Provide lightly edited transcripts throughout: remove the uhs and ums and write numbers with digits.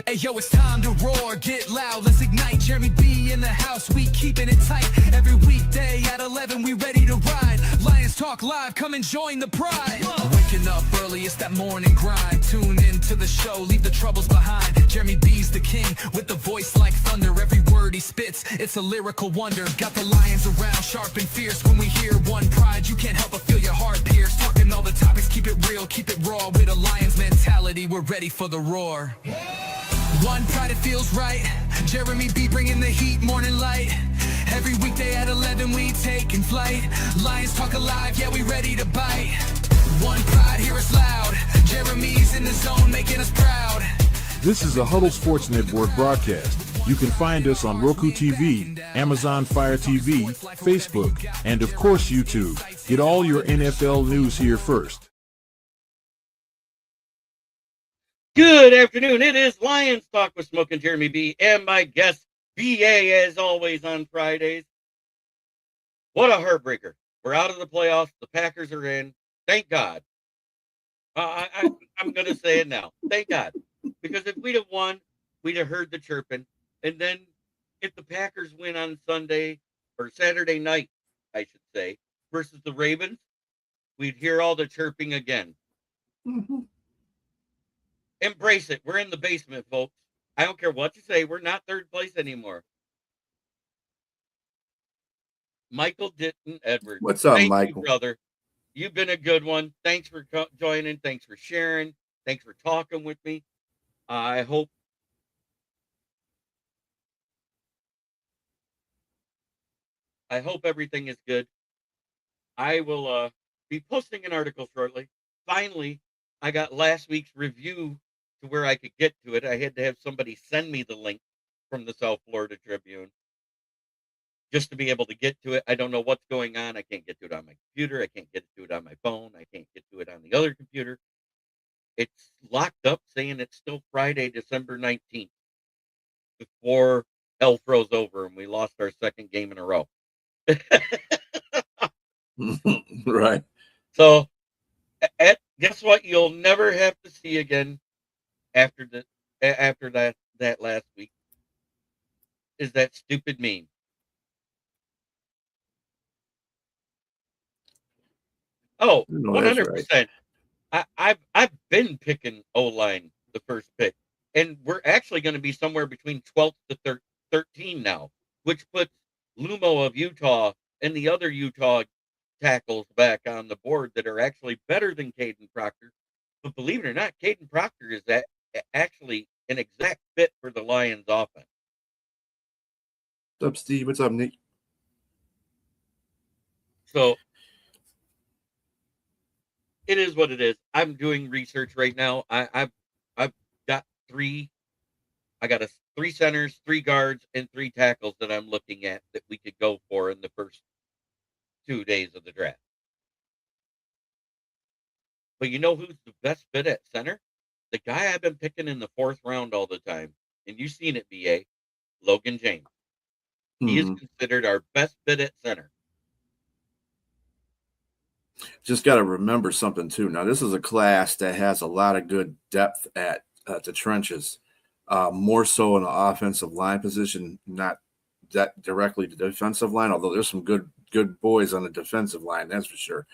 Hey yo, it's time to roar, get loud, let's ignite. Jeremy B in the house, we keeping it tight. Every weekday at 11, we ready to ride. Lions Talk Live, come and join the pride. Waking up early, it's that morning grind. Tune in to the show, leave the troubles behind. Jeremy B's the king, with the voice like thunder. Every word he spits, it's a lyrical wonder. Got the lions around, sharp and fierce. When we hear one pride, you can't help but feel your heart pierce. Talking all the topics, keep it real, keep it raw. With a lion's mentality, we're ready for the roar. One pride, it feels right. Jeremy B bringing the heat, morning light. Every weekday at 11, we taking flight. Lions Talk Alive, yeah, we ready to bite. One pride, hear us loud. Jeremy's in the zone, making us proud. This is a Huddle Sports Network broadcast. You can find us on Roku TV, Amazon Fire TV, Facebook, and of course YouTube. Get all your NFL news here first. Good afternoon. It is Lions Talk with Smoke and Jeremy B. And my guest, BA, as always, on Fridays. What a heartbreaker. We're out of the playoffs. The Packers are in. Thank God. I'm going to say it now. Thank God. Because if we'd have won, we'd have heard the chirping. And then if the Packers win on Sunday or Saturday night, I should say, versus the Ravens, we'd hear all the chirping again. Mm-hmm. Embrace it. We're in the basement, folks. I don't care what you say. We're not third place anymore. Michael Ditton Edwards. What's up, Thank Michael? You, brother. You've been a good one. Thanks for joining. Thanks for sharing. Thanks for talking with me. I hope everything is good. I will be posting an article shortly. Finally, I got last week's review to where I could get to it. I had to have somebody send me the link from the South Florida Tribune just to be able to get to it. I don't know what's going on. I can't get to it on my computer. I can't get to it on my phone. I can't get to it on the other computer. It's locked up saying it's still Friday, December 19th before hell froze over and we lost our second game in a row. Right. So, guess what? You'll never have to see again after that last week is that stupid meme. Oh, 100%. Right. I've been picking O-line the first pick, and we're actually going to be somewhere between 12th to 13 now, which puts Lumo of Utah and the other Utah tackles back on the board that are actually better than Caden Proctor. But believe it or not, Caden Proctor is actually an exact fit for the Lions offense. What's up, Steve? What's up, Nick? So it is what it is. I'm doing research right now. I've got three. I got 3 centers, 3 guards, and 3 tackles that I'm looking at that we could go for in the first 2 days of the draft. But you know who's the best fit at center? The guy I've been picking in the 4th round all the time, and you've seen it, BA, Logan James. He is considered our best fit at center. Just got to remember something, too. Now, this is a class that has a lot of good depth at the trenches, more so in the offensive line position, not that directly the defensive line, although there's some good boys on the defensive line, that's for sure.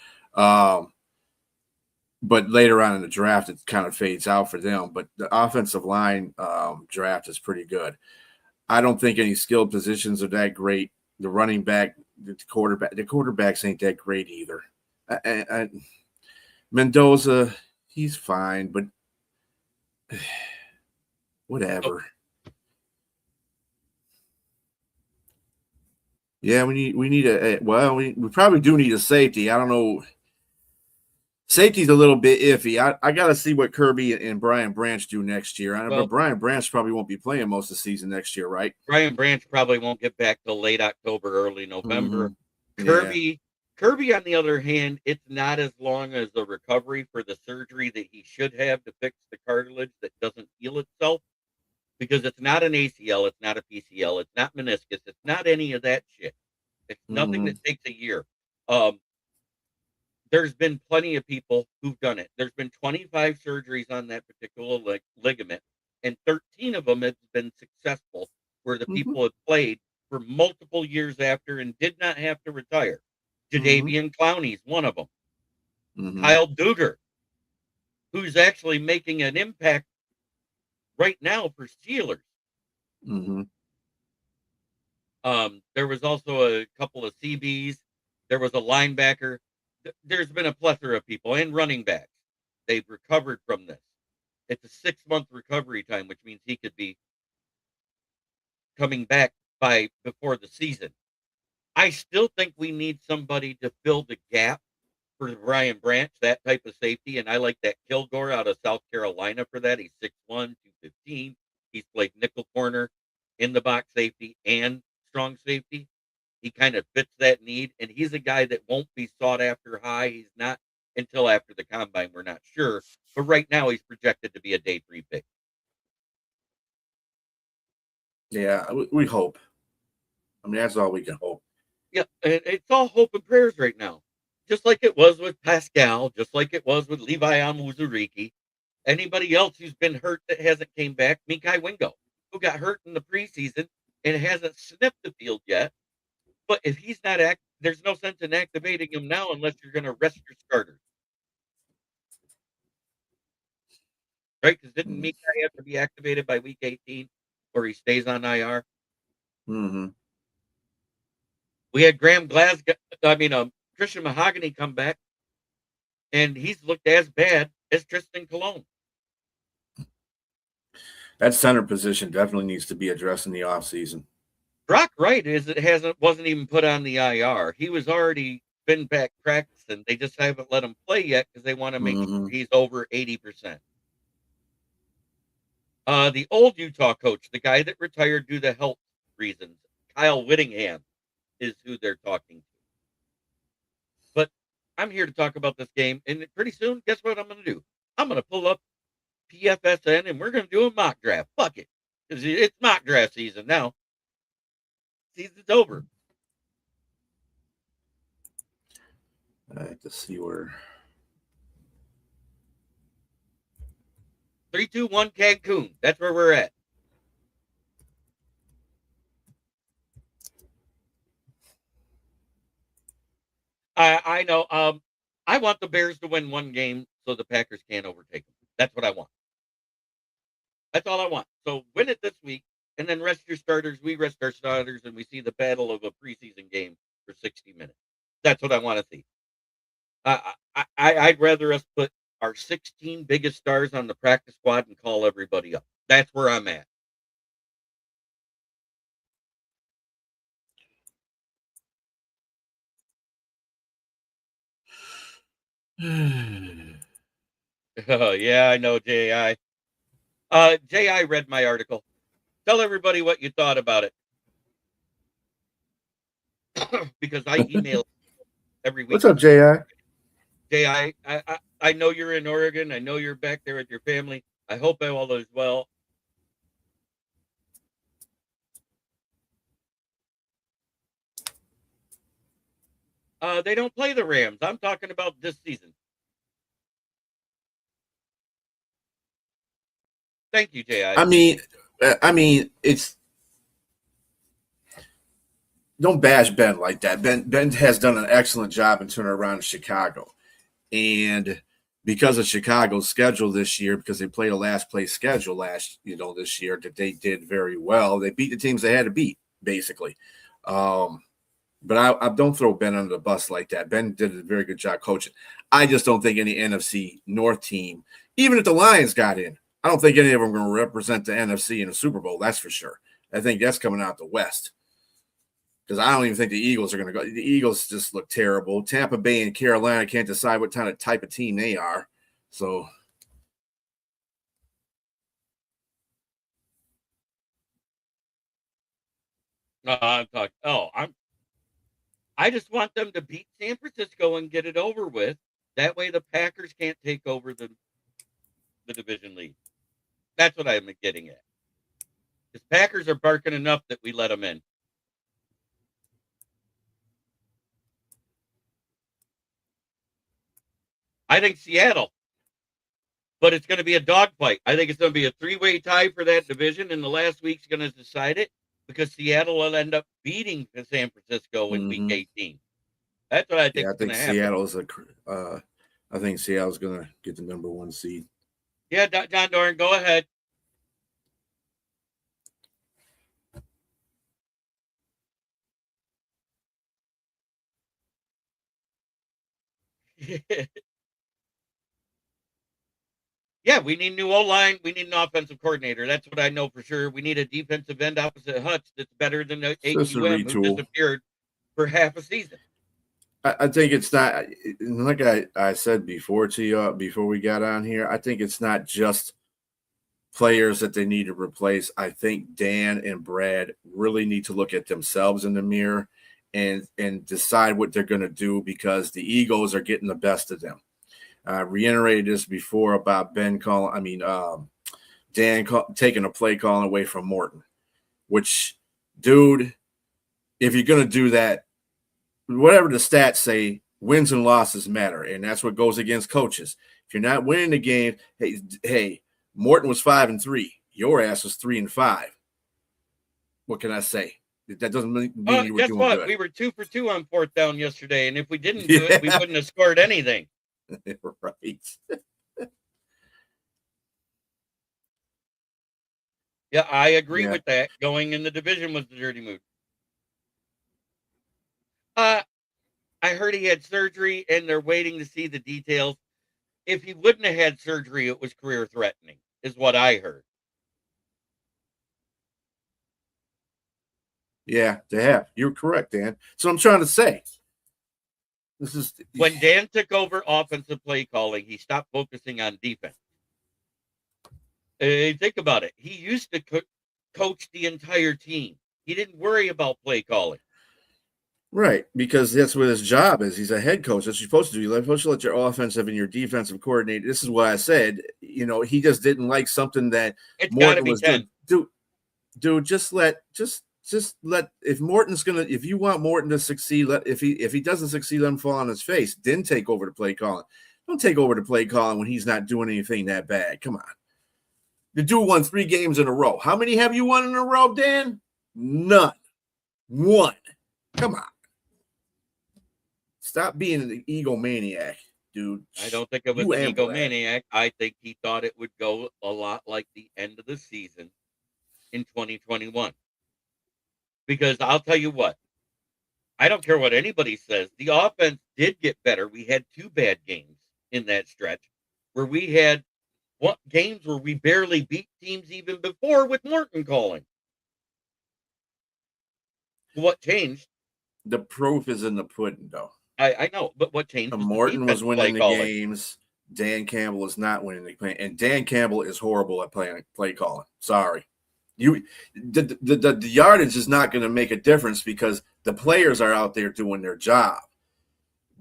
But later on in the draft, it kind of fades out for them. But the offensive line draft is pretty good. I don't think any skilled positions are that great. The running back, the quarterbacks ain't that great either. Mendoza, he's fine, but whatever. Yeah, we probably do need a safety. I don't know. Safety's a little bit iffy. I got to see what Kirby and Brian Branch do next year. But Brian Branch probably won't be playing most of the season next year, right? Brian Branch probably won't get back till late October, early November. Mm-hmm. Kirby, on the other hand, it's not as long as the recovery for the surgery that he should have to fix the cartilage that doesn't heal itself, because it's not an ACL, it's not a PCL, it's not meniscus, it's not any of that shit. It's nothing that takes a year. there's been plenty of people who've done it. There's been 25 surgeries on that particular ligament, and 13 of them have been successful, where the Mm-hmm. people have played for multiple years after and did not have to retire. Mm-hmm. Jadeveon Clowney's one of them. Mm-hmm. Kyle Duggar, who's actually making an impact right now for Steelers. Mm-hmm. There was also a couple of CBs. There was a linebacker. There's been a plethora of people and running backs. They've recovered from this. It's a 6-month recovery time, which means he could be coming back by before the season. I still think we need somebody to fill the gap for Brian Branch, that type of safety. And I like that Kilgore out of South Carolina for that. He's 6'1", 215. He's played nickel corner, in the box safety, and strong safety. He kind of fits that need, and he's a guy that won't be sought after high. He's not until after the combine. We're not sure, but right now he's projected to be a day 3 pick. Yeah, we hope. I mean, that's all we can hope. Yeah, it's all hope and prayers right now. Just like it was with Pascal, just like it was with Levi Amuzuriki. Anybody else who's been hurt that hasn't came back, Mikai Wingo, who got hurt in the preseason and hasn't sniffed the field yet. But if he's not there's no sense in activating him now unless you're going to rest your starters. Right? Because didn't Mikai have to be activated by week 18 or he stays on IR? Mm-hmm. We had Christian Mahogany come back, and he's looked as bad as Tristan Colon. That center position definitely needs to be addressed in the offseason. Brock Wright wasn't even put on the IR. He was already been back practicing. They just haven't let him play yet because they want to make sure he's over 80%. The old Utah coach, the guy that retired due to health reasons, Kyle Whittingham, is who they're talking to. But I'm here to talk about this game, and pretty soon, guess what I'm going to do? I'm going to pull up PFSN, and we're going to do a mock draft. Fuck it, because it's mock draft season now. Season's over. I have to see where. 3-2-1 Cancun. That's where we're at. I know. I want the Bears to win one game so the Packers can't overtake them. That's what I want. That's all I want. So win it this week, and then rest your starters. We rest our starters, and we see the battle of a preseason game for 60 minutes. That's what I want to see. I'd rather us put our 16 biggest stars on the practice squad and call everybody up. That's where I'm at. Oh, yeah, I know, J.I. J.I. read my article. Tell everybody what you thought about it. Because I email every week. What's up, J.I.? J.I., I know you're in Oregon. I know you're back there with your family. I hope all is well. They don't play the Rams. I'm talking about this season. Thank you, J.I. I mean, it's don't bash Ben like that. Ben has done an excellent job in turning around Chicago, and because of Chicago's schedule this year, because they played a last place schedule this year, that they did very well. They beat the teams they had to beat, basically. But I don't throw Ben under the bus like that. Ben did a very good job coaching. I just don't think any NFC North team, even if the Lions got in, I don't think any of them are going to represent the NFC in the Super Bowl. That's for sure. I think that's coming out the West. Because I don't even think the Eagles are going to go. The Eagles just look terrible. Tampa Bay and Carolina can't decide what kind of type of team they are. So I just want them to beat San Francisco and get it over with. That way the Packers can't take over the division lead. That's what I'm getting at. Because Packers are barking enough that we let them in. I think Seattle. But it's going to be a dogfight. I think it's going to be a three-way tie for that division, and the last week's going to decide it because Seattle will end up beating San Francisco in Week 18. That's what I think Yeah, I is going think to happen. Seattle's I think Seattle's going to get the number 1 seed. Yeah, John Doran, go ahead. Yeah, we need new O-line. We need an offensive coordinator. That's what I know for sure. We need a defensive end opposite Hutch that's better than the AQM who disappeared for half a season. I think it's not, like I said before to you, before we got on here, I think it's not just players that they need to replace. I think Dan and Brad really need to look at themselves in the mirror and decide what they're going to do, because the egos are getting the best of them. I reiterated this before about Dan taking a play calling away from Morton, which, dude, if you're going to do that, whatever the stats say, wins and losses matter, and that's what goes against coaches. If you're not winning the game, hey, Morton was 5-3. Your ass was 3-5. What can I say? That doesn't mean you were doing good. We were 2 for 2 on 4th down yesterday, and if we didn't do it, we wouldn't have scored anything. Right. Yeah, I agree with that. Going in the division was the dirty move. I heard he had surgery, and they're waiting to see the details. If he wouldn't have had surgery, it was career threatening, is what I heard. Yeah, they have. You're correct, Dan. So I'm trying to say. When Dan took over offensive play calling, he stopped focusing on defense. Think about it. He used to coach the entire team. He didn't worry about play calling. Right, because that's what his job is. He's a head coach. That's what you're supposed to do. You're supposed to let your offensive and your defensive coordinator. This is what I said. He just didn't like something that Morton was doing. Dude, just let if Morton's if you want Morton to succeed, if he doesn't succeed, let him fall on his face. Then take over the play calling. Don't take over the play calling when he's not doing anything that bad. Come on. The dude won 3 games in a row. How many have you won in a row, Dan? None. 1. Come on. Stop being an egomaniac, dude. I don't think it was an egomaniac. I think he thought it would go a lot like the end of the season in 2021. Because I'll tell you what, I don't care what anybody says. The offense did get better. We had 2 bad games in that stretch where we had games where we barely beat teams even before with Morton calling. What changed? The proof is in the pudding, though. I know, but what changed? Morton was winning the games. Dan Campbell is not winning the game, and Dan Campbell is horrible at play calling. Sorry. The yardage is not going to make a difference because the players are out there doing their job.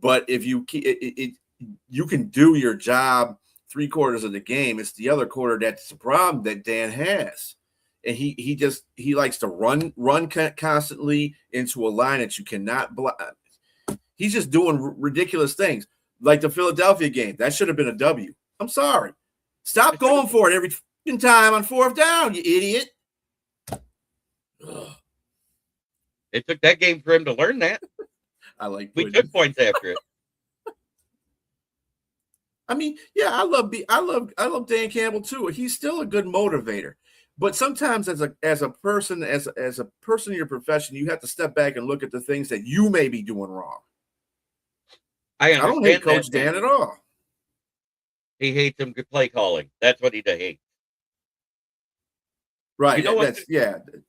But if you can do your job 3/4 of the game, it's the other quarter that's the problem that Dan has, and he likes to run constantly into a line that you cannot block. He's just doing ridiculous things, like the Philadelphia game. That should have been a W. I'm sorry. Stop going for it every time on 4th down, you idiot. Ugh. It took that game for him to learn that. We took points after it. I mean, yeah, I love Dan Campbell too. He's still a good motivator. But sometimes as a person in your profession, you have to step back and look at the things that you may be doing wrong. I don't hate Coach Dan at all. He hates him play calling. That's what he hates. Right.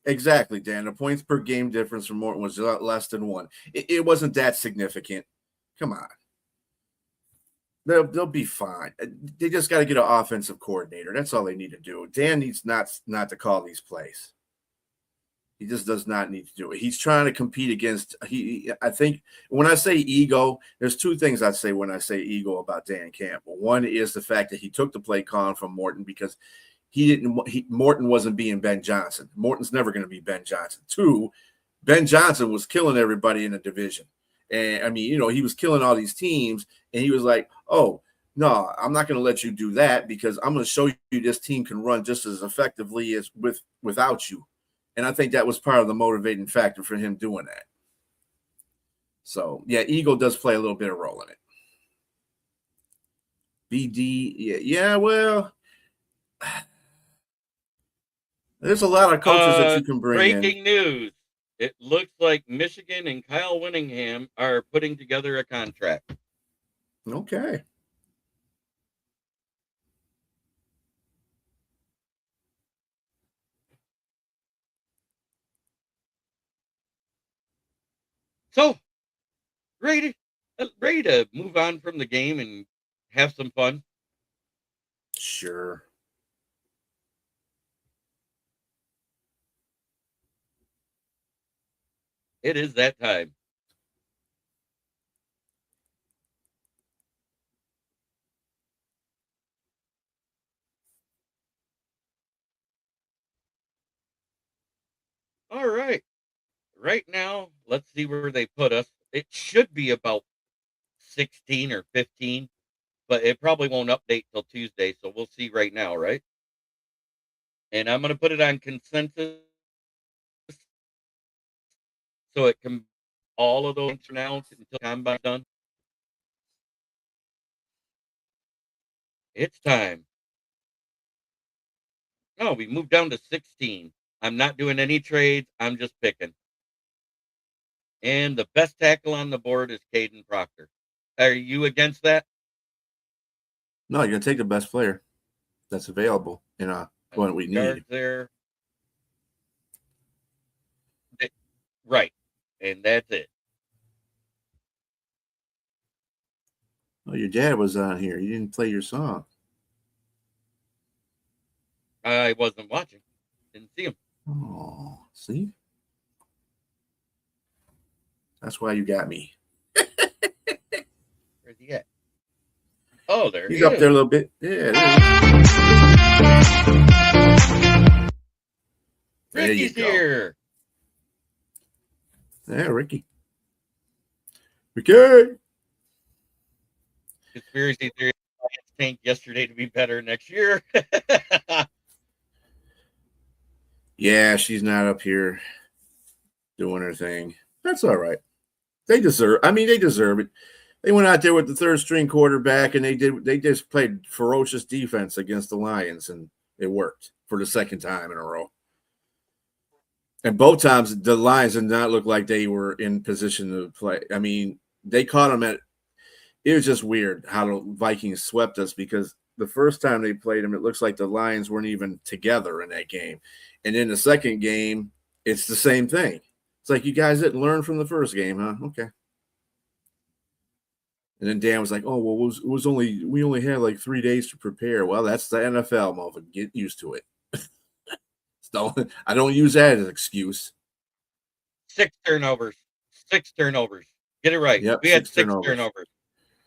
Exactly, Dan. The points per game difference from Morton was less than 1. It wasn't that significant. Come on. They'll be fine. They just got to get an offensive coordinator. That's all they need to do. Dan needs not to call these plays. He just does not need to do it. He's trying to compete against I think when I say ego, there's 2 things I say when I say ego about Dan Campbell. One is the fact that he took the play calling from Morton because Morton wasn't being Ben Johnson. Morton's never going to be Ben Johnson. 2, Ben Johnson was killing everybody in the division. And I mean, he was killing all these teams, and he was like, "Oh, No, I'm not going to let you do that because I'm going to show you this team can run just as effectively as without you. And I think that was part of the motivating factor for him doing that. So, yeah, ego does play a little bit of role in it. BD, yeah, well, there's a lot of coaches that you can bring in. Breaking news. It looks like Michigan and Kyle Winningham are putting together a contract. Okay. So, ready to move on from the game and have some fun? Sure. It is that time. All right. Right now, let's see where they put us. It should be about 16 or 15, but it probably won't update till Tuesday, so we'll see right now, right? And I'm going to put it on consensus so it can all of those from now until combine's done. It's time. No, we moved down to 16. I'm not doing any trades. I'm just picking. And the best tackle on the board is Caden Proctor. Are you against that? No, you're going to take the best player that's available in what we need. There. Right. And that's it. Oh, your dad was on here. You didn't play your song. I wasn't watching. Didn't see him. Oh, see? That's why you got me. Where's he at? Oh, there He's he up is. there a little bit. Yeah, there you Ricky's go. here. Yeah, Ricky. Ricky. Conspiracy theory. Lions tanked yesterday to be better next year. Yeah, she's not up here doing her thing. That's all right. They deserve it. They went out there with the third string quarterback and they just played ferocious defense against the Lions, and it worked for the second time in a row. And both times the Lions did not look like they were in position to play. I mean, they caught them it was just weird how the Vikings swept us, because the first time they played them, it looks like the Lions weren't even together in that game. And in the second game, it's the same thing. It's like, you guys didn't learn from the first game, huh? Okay. And then Dan was like, "Oh, well, we only had like 3 days to prepare." Well, that's the NFL, motherfucker. Get used to it. I don't use that as an excuse. 6 turnovers. Get it right. Yep, We had 6 turnovers.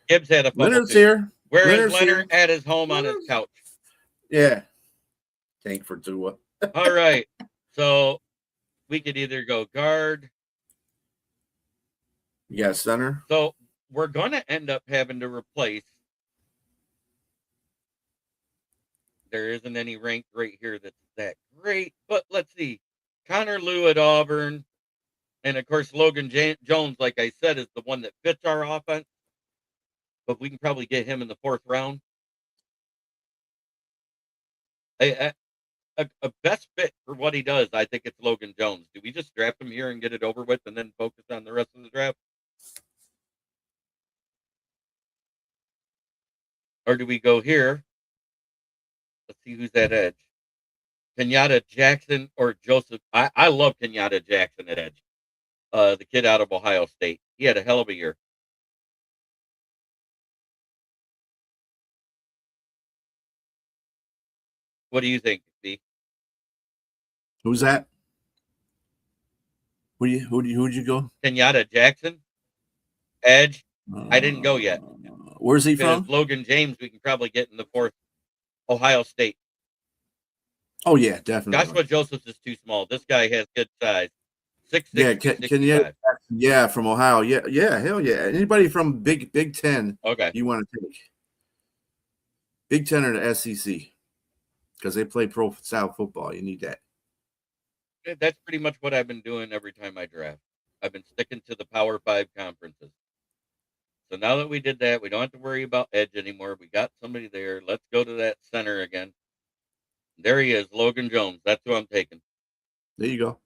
Gibbs had a fumble. Leonard's here. Where is Leonard? At his home on his couch. Yeah. Tank for Tua. All right. So we could either go guard. You got center. So we're going to end up having to replace. There isn't any rank right here that's that great, but let's see. Connor Lew at Auburn. And of course, Logan Jones, like I said, is the one that fits our offense. But we can probably get him in the 4th round. A best fit for what he does, I think it's Logan Jones. Do we just draft him here and get it over with and then focus on the rest of the draft? Or do we go here? Let's see who's at edge. Kenyatta Jackson or Joseph. I love Kenyatta Jackson at edge. The kid out of Ohio State. He had a hell of a year. What do you think, Steve? Who's that? Who'd you go? Kenyatta Jackson, edge. I didn't go yet. Where's he from? Logan James, we can probably get in the 4th. Ohio State. Oh yeah, definitely. Joshua Josephs is too small. This guy has good size. 6'6", yeah, Kenyatta, yeah, from Ohio. Yeah, hell yeah. Anybody from Big Ten? Okay. You want to take? Big Ten or the SEC, because they play pro style football. You need that. That's pretty much what I've been doing every time I draft. I've been sticking to the Power 5 conferences. So now that we did that, we don't have to worry about edge anymore. We got somebody there. Let's go to that center again. There he is, Logan Jones. That's who I'm taking. There you go.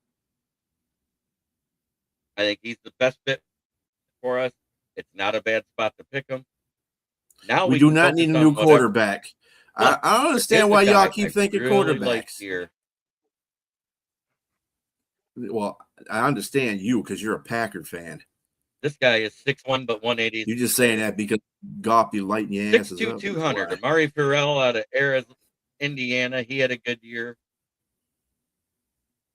I think he's the best fit for us. It's not a bad spot to pick him. Now we do not need a new quarterback. I don't understand why y'all keep thinking quarterbacks. Like here. Well, I understand you because you're a Packer fan. This guy is 6'1", but 180. You're just saying that because Goff be lighting your asses up. 6'2", 200. Amari Farrell out of Arizona, Indiana. He had a good year.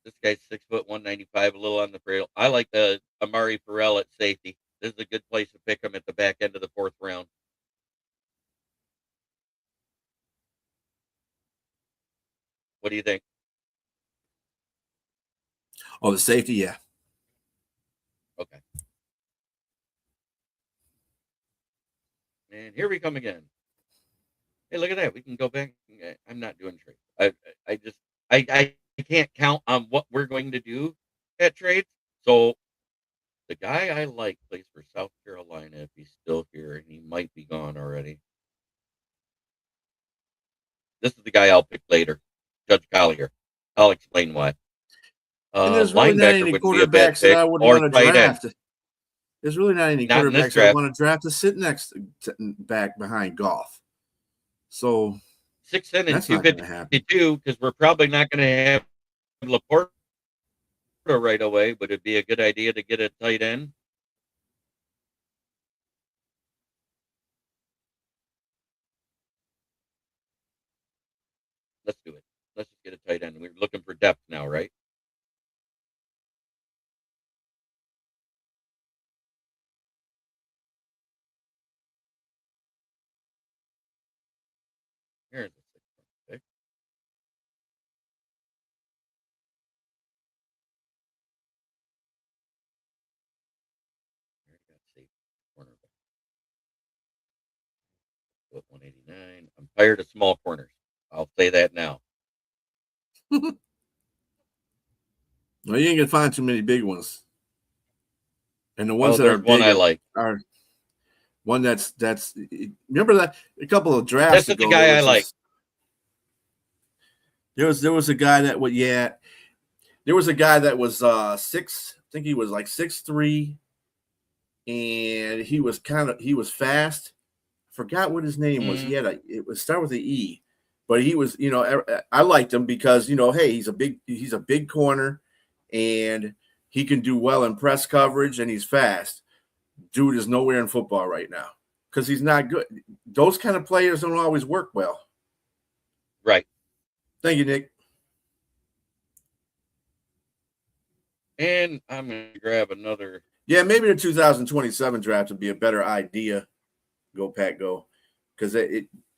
This guy's 6 foot 195, a little on the frail. I like the Amari Farrell at safety. This is a good place to pick him at the back end of the 4th round. What do you think? Oh, the safety, yeah. Okay. And here we come again. Hey, look at that. We can go back. I'm not doing trades. I can't count on what we're going to do at trades. So the guy I like plays for South Carolina if he's still here, and he might be gone already. This is the guy I'll pick later, Judge Collier. I'll explain why. And there's really not any quarterbacks that I would want to draft. There's really not any quarterbacks that I want to draft to sit back behind Goff. So 6'10" and 252, because we're probably not going to have Laporta right away, but it'd be a good idea to get a tight end. Let's do it. Let's just get a tight end. We're looking for depth now, right? Here's the 6th pick. Cornerback. 189. I'm tired of small corners. I'll say that now. Well, you ain't gonna find too many big ones, and the ones that are big one I like are one that's. Remember that a couple of drafts ago. That's the guy I like. There was a guy that would There was a guy that was 6. I think he was like 6'3", and he was fast. I forgot what his name was. It would start with an E. But he was, I liked him because, hey, he's a big corner, and he can do well in press coverage, and he's fast. Dude is nowhere in football right now because he's not good. Those kind of players don't always work well. Right. Thank you, Nick. And I'm going to grab another. Yeah, maybe the 2027 draft would be a better idea. Go, Pack, go. Because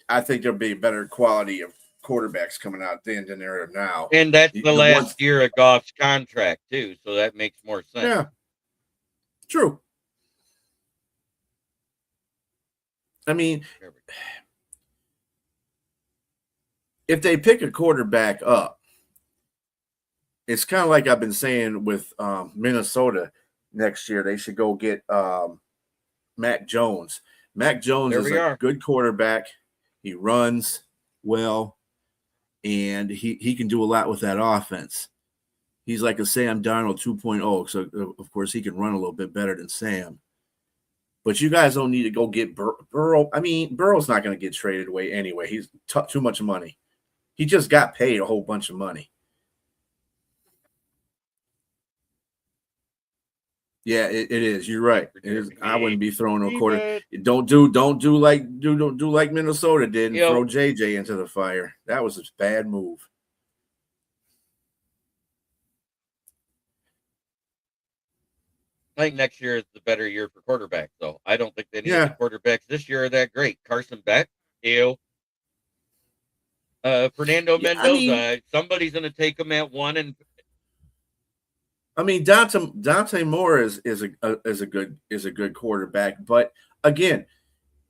I think there'll be a better quality of quarterbacks coming out then than there are now. And that's the last year of Goff's contract, too, so that makes more sense. Yeah, true. I mean, if they pick a quarterback up, it's kind of like I've been saying with Minnesota next year. They should go get Mac Jones. Mac Jones is a good quarterback. He runs well, and he can do a lot with that offense. He's like a Sam Darnold 2.0, so of course he can run a little bit better than Sam. But you guys don't need to go get Burrow. I mean, Burrow's not going to get traded away anyway. He's too much money. He just got paid a whole bunch of money. Yeah, it is. You're right. It is. I wouldn't be throwing no quarter. Don't do like Minnesota did and throw JJ into the fire. That was a bad move. I think next year is the better year for quarterbacks, though. I don't think any of the quarterbacks this year are that great. Carson Beck, Fernando Mendoza. Somebody's going to take him at 1 and. I mean, Dante Moore is a good quarterback, but again,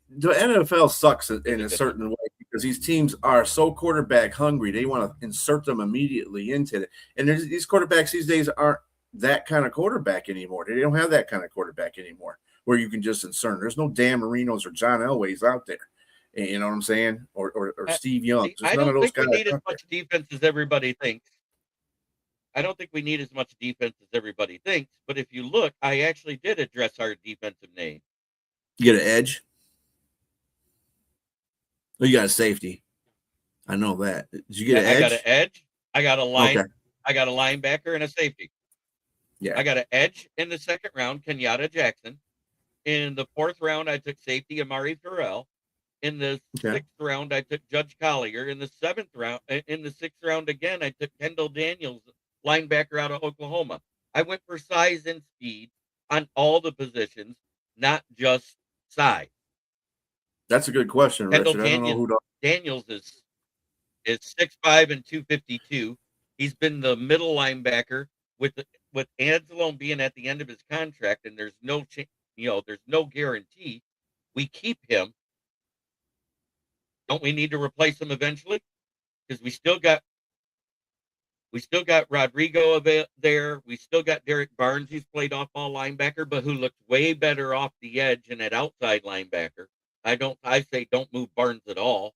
the NFL sucks in a certain way because these teams are so quarterback hungry. They want to insert them immediately into it. And these quarterbacks these days aren't that kind of quarterback anymore. They don't have that kind of quarterback anymore where you can just insert. There's no Dan Marinos or John Elways out there. You know what I'm saying? Or Steve Young. I None of don't those think we guys need as out there. much defense as everybody thinks. I don't think we need as much defense as everybody thinks. But if you look, I actually did address our defensive name. You get an edge. Oh, you got a safety. I know that. Did you get an edge? I got an edge. I got a line. Okay. I got a linebacker and a safety. Yeah. I got an edge in the second round, Kenyatta Jackson. In the fourth round, I took safety Amari Farrell. In the sixth round, I took Judge Collier. In the sixth round again, I took Kendall Daniels, linebacker out of Oklahoma. I went for size and speed on all the positions, not just size. That's a good question, Kendall Richard. I don't know who Daniels is 6'5" and 252. He's been the middle linebacker with Anzalone being at the end of his contract, and there's no there's no guarantee we keep him. Don't we need to replace him eventually? Because we still got Rodrigo there. We still got Derek Barnes, who's played off ball linebacker, but who looked way better off the edge and at outside linebacker. I say don't move Barnes at all.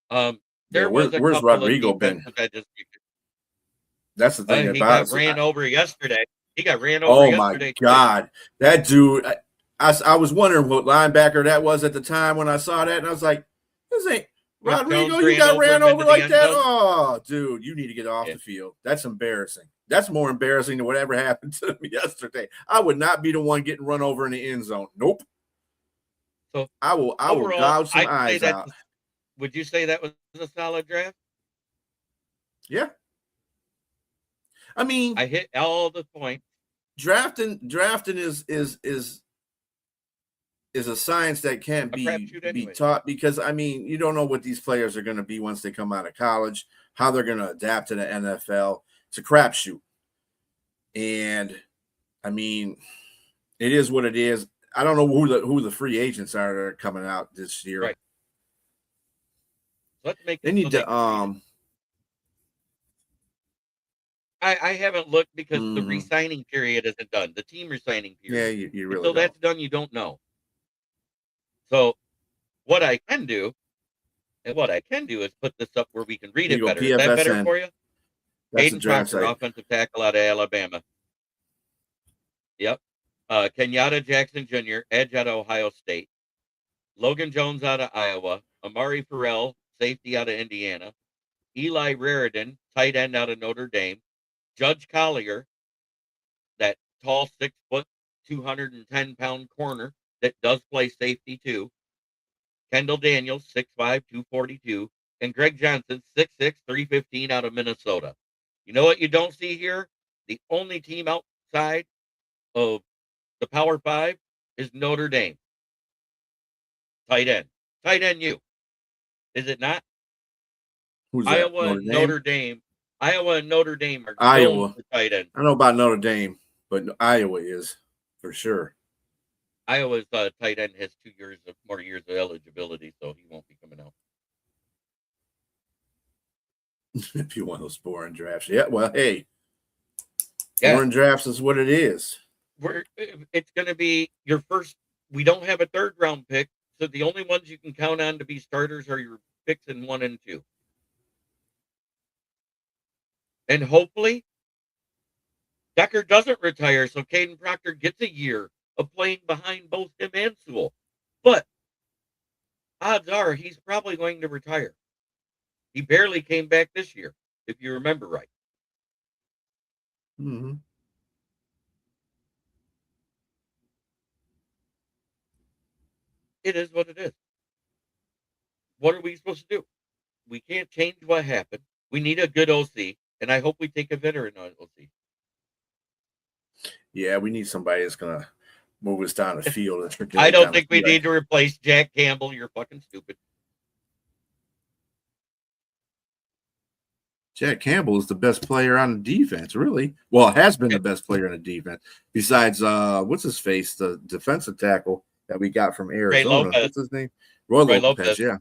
Where's Rodrigo been? That's the thing he about got ran over yesterday. He got ran over yesterday. Oh my God, that dude! I was wondering what linebacker that was at the time when I saw that, and I was like, "This ain't Rodrigo. You got ran over like that? Oh, dude, you need to get off the field. That's embarrassing. That's more embarrassing than whatever happened to me yesterday. I would not be the one getting run over in the end zone. Nope. So I will gouge some eyes out. Would you say that was a solid draft? Yeah. I mean, I hit all the points. Drafting is a science that can't be taught, because I mean, you don't know what these players are going to be once they come out of college, how they're going to adapt to the NFL. It's a crapshoot. And I mean, it is what it is. I don't know who the free agents are that are coming out this year. Right. Let's make they need to I haven't looked because the re-signing period isn't done. The team re-signing period. Yeah, you really until that's done, you don't know. So what I can do is put this up where we can read it better. Is that better for you? Hayden Proctor, offensive tackle out of Alabama. Yep. Kenyatta Jackson Jr., edge out of Ohio State. Logan Jones out of Iowa. Amari Farrell, safety out of Indiana. Eli Raridan, tight end out of Notre Dame. Judge Collier, that tall 6 foot, 210-pound corner that does play safety too. Kendall Daniels, 6'5", 242. And Greg Johnson, 6'6", 315 out of Minnesota. You know what you don't see here? The only team outside of the Power 5 is Notre Dame. Tight end. Tight end U. Is it not? Who's Iowa that? and Notre Dame. Iowa and Notre Dame are Iowa for tight end. I don't know about Notre Dame, but Iowa is for sure. Iowa's tight end has 2 more years of eligibility, so he won't be coming out. If you want those boring drafts. Yeah, well, hey. Boring drafts is what it is. It's going to be your first. We don't have a third round pick, so the only ones you can count on to be starters are your picks in 1 and 2. And hopefully, Decker doesn't retire, so Caden Proctor gets a year of playing behind both him and Sewell. But odds are he's probably going to retire. He barely came back this year, if you remember right. Mm-hmm. It is what it is. What are we supposed to do? We can't change what happened. We need a good OC, and I hope we take a veteran on OC. Yeah, we need somebody that's going to move us down the field. I don't think we need to replace Jack Campbell. You're fucking stupid. Jack Campbell is the best player on the defense, really. Well, has been the best player on the defense. Besides, what's his face, the defensive tackle that we got from Ray Arizona. Lopez. What's his name? Roy Lopez. Yeah.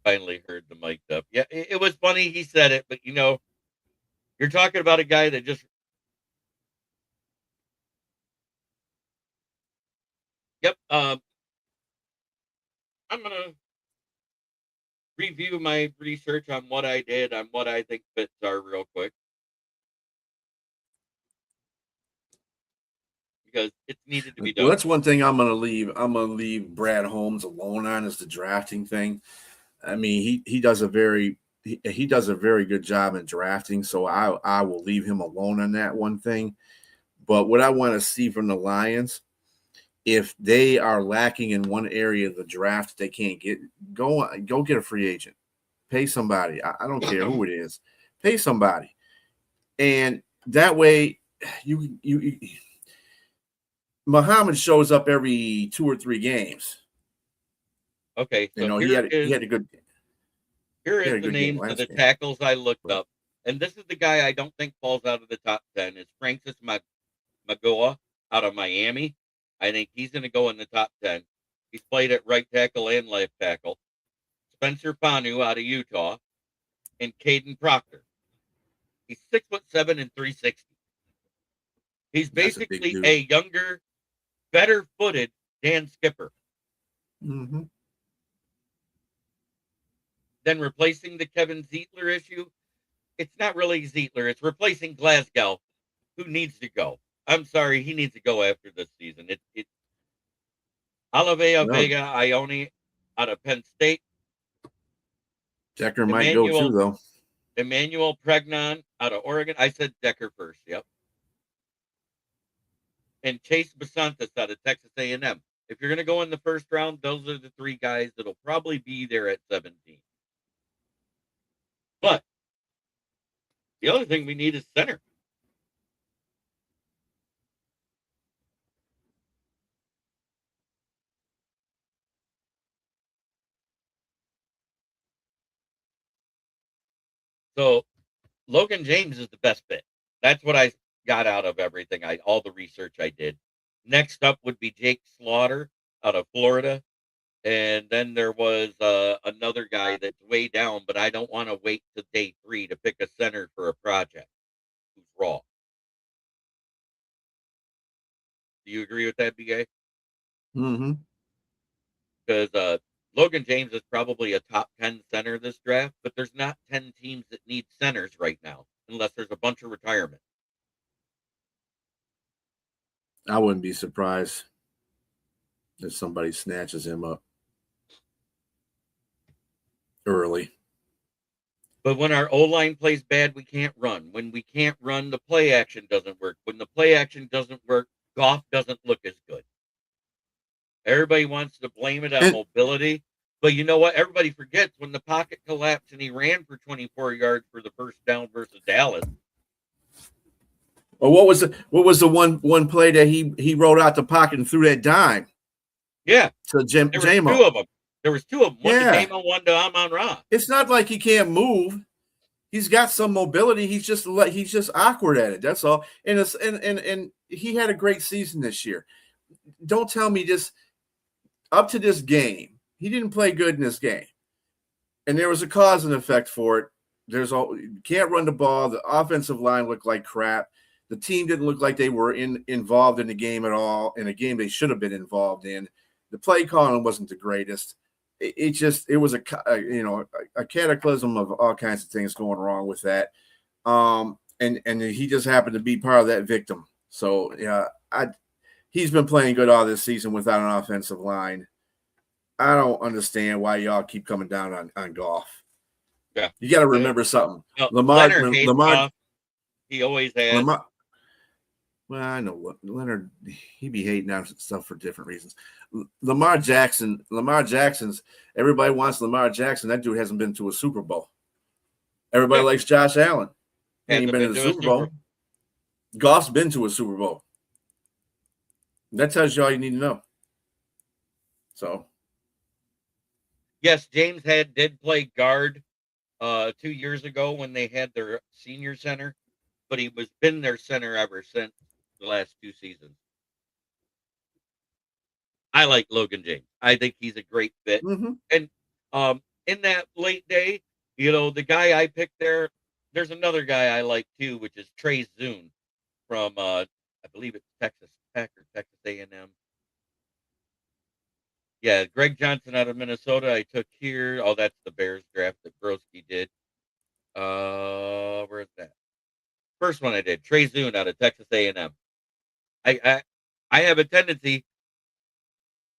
Finally heard the mic'd up. Yeah, it was funny he said it, but you're talking about a guy that just. Yep. I'm gonna review my research on what I did, on what I think fits are real quick, because it's needed to be done. Well, that's one thing I'm gonna leave. I'm gonna leave Brad Holmes alone on is the drafting thing. I mean, he does a very good job in drafting, so I will leave him alone on that one thing. But what I want to see from the Lions, if they are lacking in one area of the draft they can't get, go get a free agent, pay somebody. I don't care who it is, pay somebody, and that way you Muhammad shows up every 2 or 3 games. Okay, so he had a good. Here is the names of the tackles I looked up, and this is the guy I don't think falls out of the top 10. It's Francis Magoa out of Miami. I think he's going to go in the top 10. He's played at right tackle and left tackle. Spencer Panu out of Utah, and Caden Proctor. He's 6'7" and 360. He's basically a younger, better-footed Dan Skipper. Mm-hmm. Then replacing the Kevin Zeitler issue, it's not really Zeitler. It's replacing Glasgow, who needs to go. I'm sorry, he needs to go after this season. Olivea Vega Ione out of Penn State. Decker might go too, though. Emmanuel Pregnon out of Oregon. I said Decker first, yep. And Chase Basantis out of Texas A&M. If you're going to go in the first round, those are the 3 guys that'll probably be there at 17. But the other thing we need is center. So Logan James is the best fit. That's what I got out of everything. All the research I did. Next up would be Jake Slaughter out of Florida. And then there was another guy that's way down, but I don't want to wait to day 3 to pick a center for a project who's raw. Do you agree with that, BA? Mm-hmm. Because Logan James is probably a top 10 center this draft, but there's not 10 teams that need centers right now, unless there's a bunch of retirement. I wouldn't be surprised if somebody snatches him up early. But when our O-line plays bad, we can't run. When we can't run, the play action doesn't work. When the play action doesn't work, Goff doesn't look as good. Everybody wants to blame it on mobility. But you know what? Everybody forgets when the pocket collapsed and he ran for 24 yards for the first down versus Dallas. Or what was the one play that he rolled out the pocket and threw that dime? Yeah. To Jamo. There was 2 of them. There was 2 of them. One to Jamo, one to Amon-Ra. It's not like he can't move. He's got some mobility. He's just awkward at it. That's all. And he had a great season this year. Don't tell me just up to this game, he didn't play good in this game. And there was a cause and effect for it. You can't run the ball. The offensive line looked like crap. The team didn't look like they were involved in the game at all, in a game they should have been involved in. The play calling wasn't the greatest. It was a cataclysm of all kinds of things going wrong with that. And he just happened to be part of that victim. So yeah, he's been playing good all this season without an offensive line. I don't understand why y'all keep coming down on Goff. Yeah, you got to remember something. Lamar, he always has. Well, I know what Leonard, he be hating on stuff for different reasons. Lamar Jackson's, everybody wants Lamar Jackson. That dude hasn't been to a Super Bowl. Everybody likes Josh Allen. He ain't been to the Super Bowl. Goff's been to a Super Bowl. That tells you all you need to know. So. Yes, James did play guard 2 years ago when they had their senior center, but he been their center ever since the last 2 seasons. I like Logan James. I think he's a great fit. Mm-hmm. And in that late day, the guy I picked there's another guy I like too, which is Trey Zune from I believe it's Texas Tech or Texas A&M. Yeah, Greg Johnson out of Minnesota I took here. Oh, that's the Bears draft that Broski did. Where's that? First one I did, Trey Zune out of Texas A&M. I have a tendency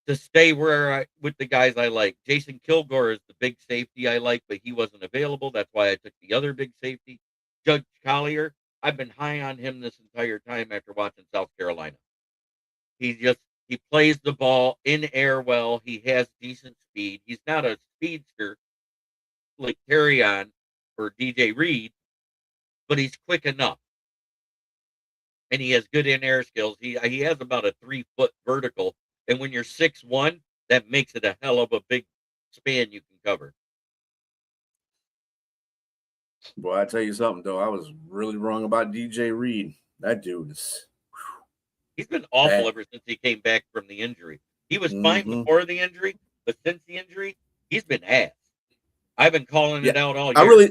to stay with the guys I like. Jason Kilgore is the big safety I like, but he wasn't available. That's why I took the other big safety, Judge Collier. I've been high on him this entire time after watching South Carolina. He plays the ball in air well. He has decent speed. He's not a speedster like Terrion or DJ Reed, but he's quick enough. And he has good in-air skills. He has about a 3-foot vertical. And when you're 6'1", that makes it a hell of a big span you can cover. Boy, I tell you something, though. I was really wrong about DJ Reed. That dude is... He's been awful ever since he came back from the injury. He was fine before the injury, but since the injury, he's been ass. I've been calling it out all year.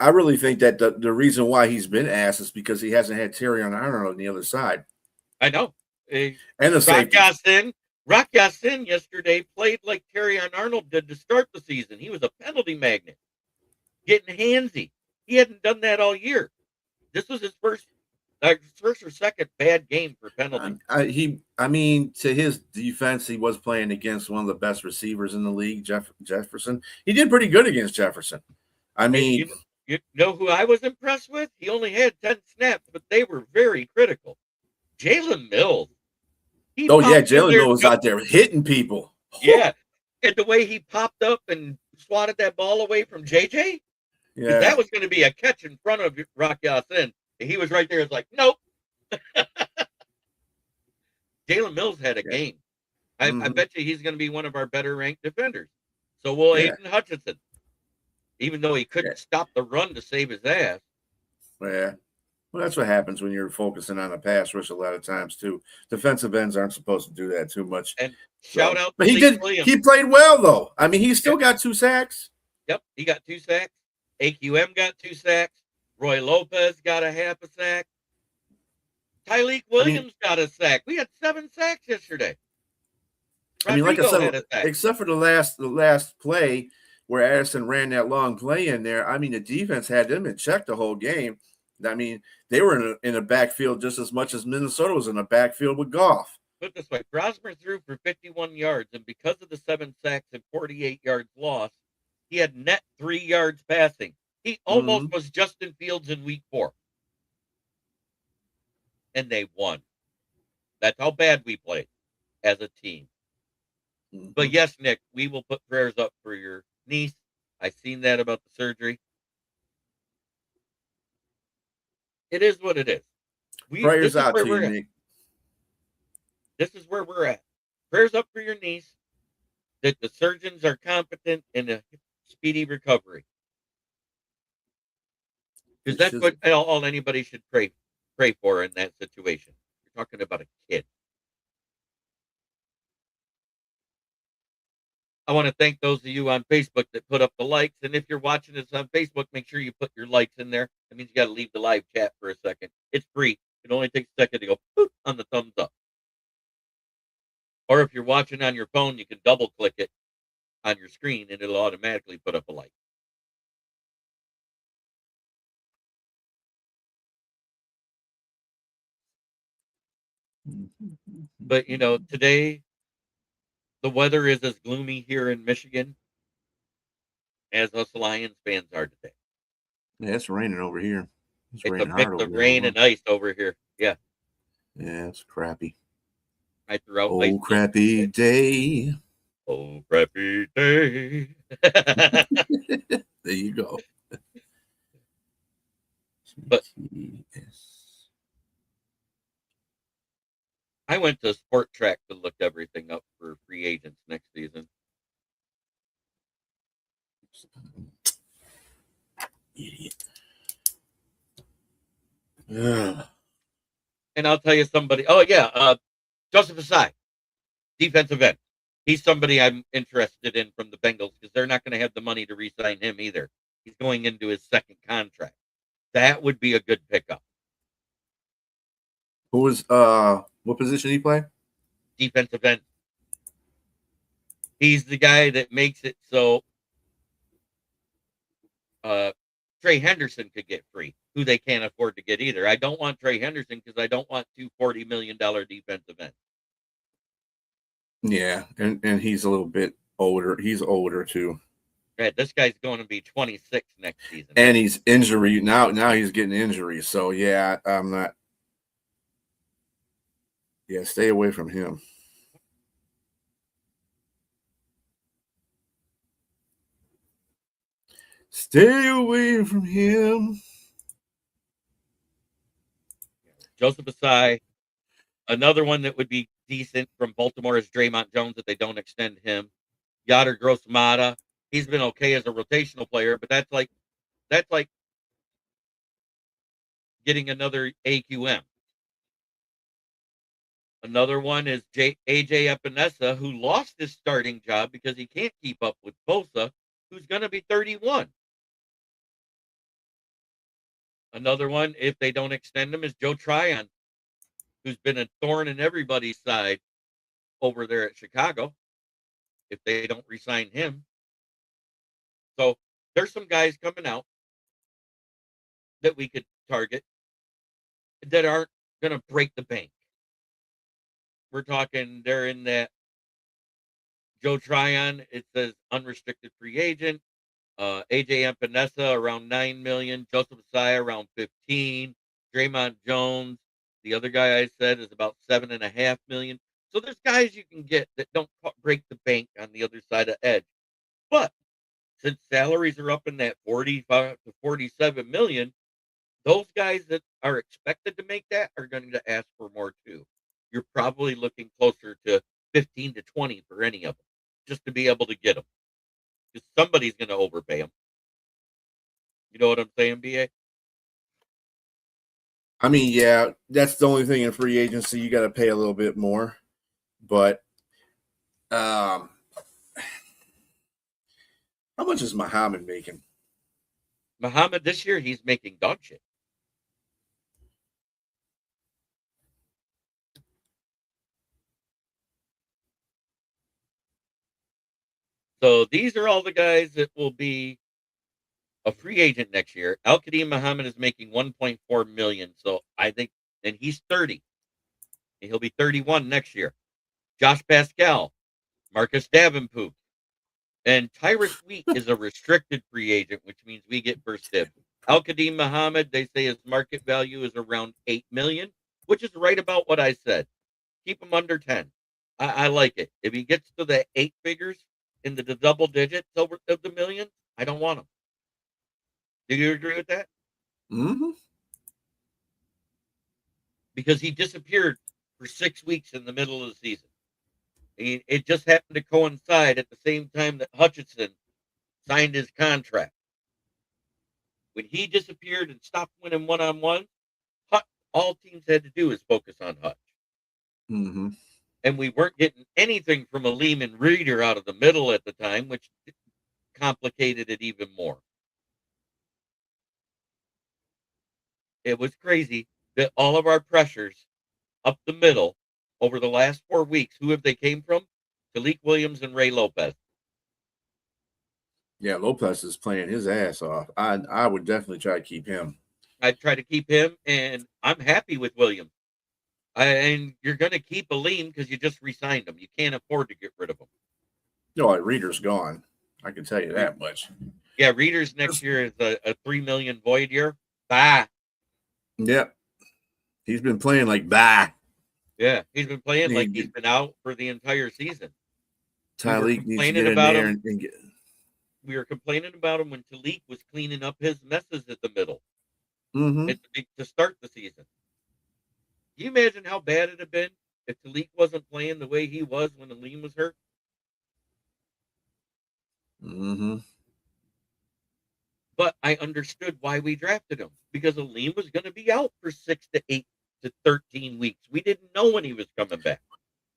I really think that the reason why he's been ass is because he hasn't had Terrion Arnold on the other side. I know. And the safety. Rock Ya-Sin yesterday played like Terrion Arnold did to start the season. He was a penalty magnet, getting handsy. He hadn't done that all year. This was his first or second bad game for penalty. To his defense, he was playing against one of the best receivers in the league, Jefferson. He did pretty good against Jefferson. You know who I was impressed with? He only had 10 snaps, but they were very critical. Jalen Mills. Jalen Mills was out there hitting people. Yeah, and the way he popped up and swatted that ball away from JJ, that was going to be a catch in front of Rock Ya-Sin. He was right there. It's like, nope. Jalen Mills had a game. I bet you he's going to be one of our better ranked defenders. So will Aiden Hutchinson, even though he couldn't stop the run to save his ass. Yeah. Well, that's what happens when you're focusing on a pass rush a lot of times, too. Defensive ends aren't supposed to do that too much. And shout out to Lee Williams. He played well, though. I mean, he still got 2 sacks. Yep, he got 2 sacks. AQM got 2 sacks. Roy Lopez got a half a sack. Tyleek Williams got a sack. We had 7 sacks yesterday. Like I said, except for the last play where Addison ran that long play in there, the defense had them in check the whole game. They were in a backfield just as much as Minnesota was in a backfield with Goff. Put it this way, Brosmer threw for 51 yards, and because of the 7 sacks and 48 yards lost, he had net 3 yards passing. He almost was Justin Fields in week 4. And they won. That's how bad we played as a team. But yes, Nick, we will put prayers up for your niece. I've seen that about the surgery. It is what it is. Prayers out to you, Nick. This is where we're at. Prayers up for your niece, that the surgeons are competent in a speedy recovery. Because that's what all anybody should pray for in that situation. You're talking about a kid. I want to thank those of you on Facebook that put up the likes. And if you're watching this on Facebook, make sure you put your likes in there. That means you got to leave the live chat for a second. It's free. It only takes a second to go boop on the thumbs up. Or if you're watching on your phone, you can double click it on your screen and it'll automatically put up a like. But, today the weather is as gloomy here in Michigan as us Lions fans are today. Yeah, it's raining over here. It's a mix of rain and ice over here. Yeah. Yeah, it's crappy. I threw out Oh, crappy day. Oh, crappy day. There you go. But I went to Sport Track to look everything up for free agents next season. Idiot. And I'll tell you somebody. Oh, yeah. Joseph Asai. Defensive end. He's somebody I'm interested in from the Bengals because they're not going to have the money to re-sign him either. He's going into his second contract. That would be a good pickup. Who was what position did he play? Defensive end. He's the guy that makes it so Trey Henderson could get free, who they can't afford to get either. I don't want Trey Henderson because I don't want two $40 million defensive ends. Yeah, and he's a little bit older. He's older too. Right, this guy's going to be 26 next season. And he's injury now. Now he's getting injuries. So yeah, I'm not. Yeah, stay away from him. Stay away from him. Joseph Asai. Another one that would be decent from Baltimore is Draymond Jones if they don't extend him. Yadar Gross-Mata. He's been okay as a rotational player, but that's like getting another AQM. Another one is AJ Epinesa, who lost his starting job because he can't keep up with Bosa, who's going to be 31. Another one, if they don't extend him, is Joe Tryon, who's been a thorn in everybody's side over there at Chicago, if they don't re-sign him. So there's some guys coming out that we could target that aren't going to break the bank. We're talking they're in that Joe Tryon, it says unrestricted free agent. AJ Epinesa around 9 million, Joseph Asai around 15, Draymond Jones, the other guy I said is about 7.5 million. So there's guys you can get that don't break the bank on the other side of edge. But since salaries are up in that 45 to 47 million, those guys that are expected to make that are going to ask for more too. You're probably looking closer to 15 to 20 for any of them just to be able to get them. Because somebody's going to overpay them. You know what I'm saying, BA? I mean, yeah, that's the only thing in free agency. You got to pay a little bit more. But how much is Muhammad making? Muhammad this year, he's making dog shit. So these are all the guys that will be a free agent next year. Al-Qadim Muhammad is making 1.4 million. So I think, and he's 30. And he'll be 31 next year. Josh Pascal, Marcus Davenport, and Tyrus Wheat is a restricted free agent, which means we get first dibs. Al-Qadim Muhammad, they say his market value is around 8 million, which is right about what I said. Keep him under 10. I like it. If he gets to the 8 figures into the double digits over of the millions, I don't want him. Do you agree with that? Mm-hmm. Because he disappeared for 6 weeks in the middle of the season. It just happened to coincide at the same time that Hutchinson signed his contract. When he disappeared and stopped winning one-on-one, all teams had to do is focus on Hutch. Mm-hmm. And we weren't getting anything from a Lehman Reader out of the middle at the time, which complicated it even more. It was crazy that all of our pressures up the middle over the last 4 weeks, who have they came from? Talik Williams and Ray Lopez. Yeah, Lopez is playing his ass off. I would definitely try to keep him. I'd try to keep him, and I'm happy with Williams. And you're going to keep Aleem because you just re-signed him. You can't afford to get rid of him. No, Reader's gone. I can tell you that much. Yeah, Reader's next year is a 3 million void year. Bye. Yep. He's been playing like bah. Yeah, he's been playing like he's been out for the entire season. Talik needs to get in there and get. We were complaining about him when Talik was cleaning up his messes at the middle to start the season. Can you imagine how bad it'd have been if Talik wasn't playing the way he was when Aleem was hurt? Mm-hmm. But I understood why we drafted him because Aleem was going to be out for 6 to 8 to 13 weeks. We didn't know when he was coming back.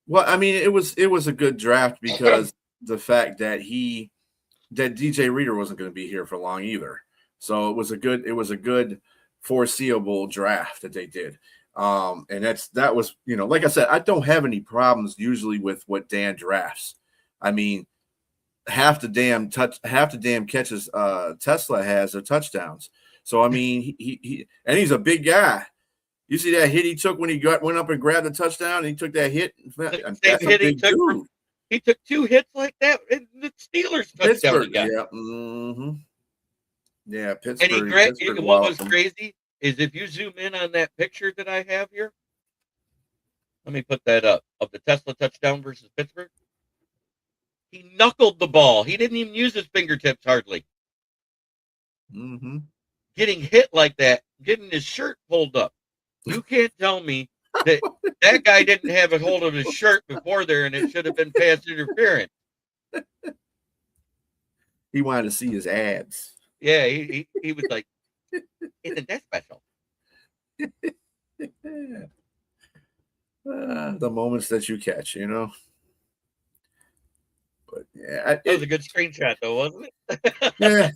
Well, I mean, it was a good draft because the fact that DJ Reader wasn't going to be here for long either. So it was a good foreseeable draft that they did. And that was, like I said, I don't have any problems usually with what Dan drafts. I mean, half the damn catches Tesla has are touchdowns. So I mean, and he's a big guy. You see that hit he took when he went up and grabbed the touchdown, and he took that hit. That's a big dude. He took 2 hits like that in the Steelers touchdown. Pittsburgh, yeah. Mm-hmm. Yeah, Pittsburgh. And what was crazy is if you zoom in on that picture that I have here, let me put that up, of the Tesla touchdown versus Pittsburgh. He knuckled the ball. He didn't even use his fingertips hardly. Mm-hmm. Getting hit like that, getting his shirt pulled up. You can't tell me that guy didn't have a hold of his shirt before there, and it should have been pass interference. He wanted to see his abs. Yeah, he was like, isn't that special? The moments that you catch, But yeah, that was a good screenshot, though, wasn't it? Yeah,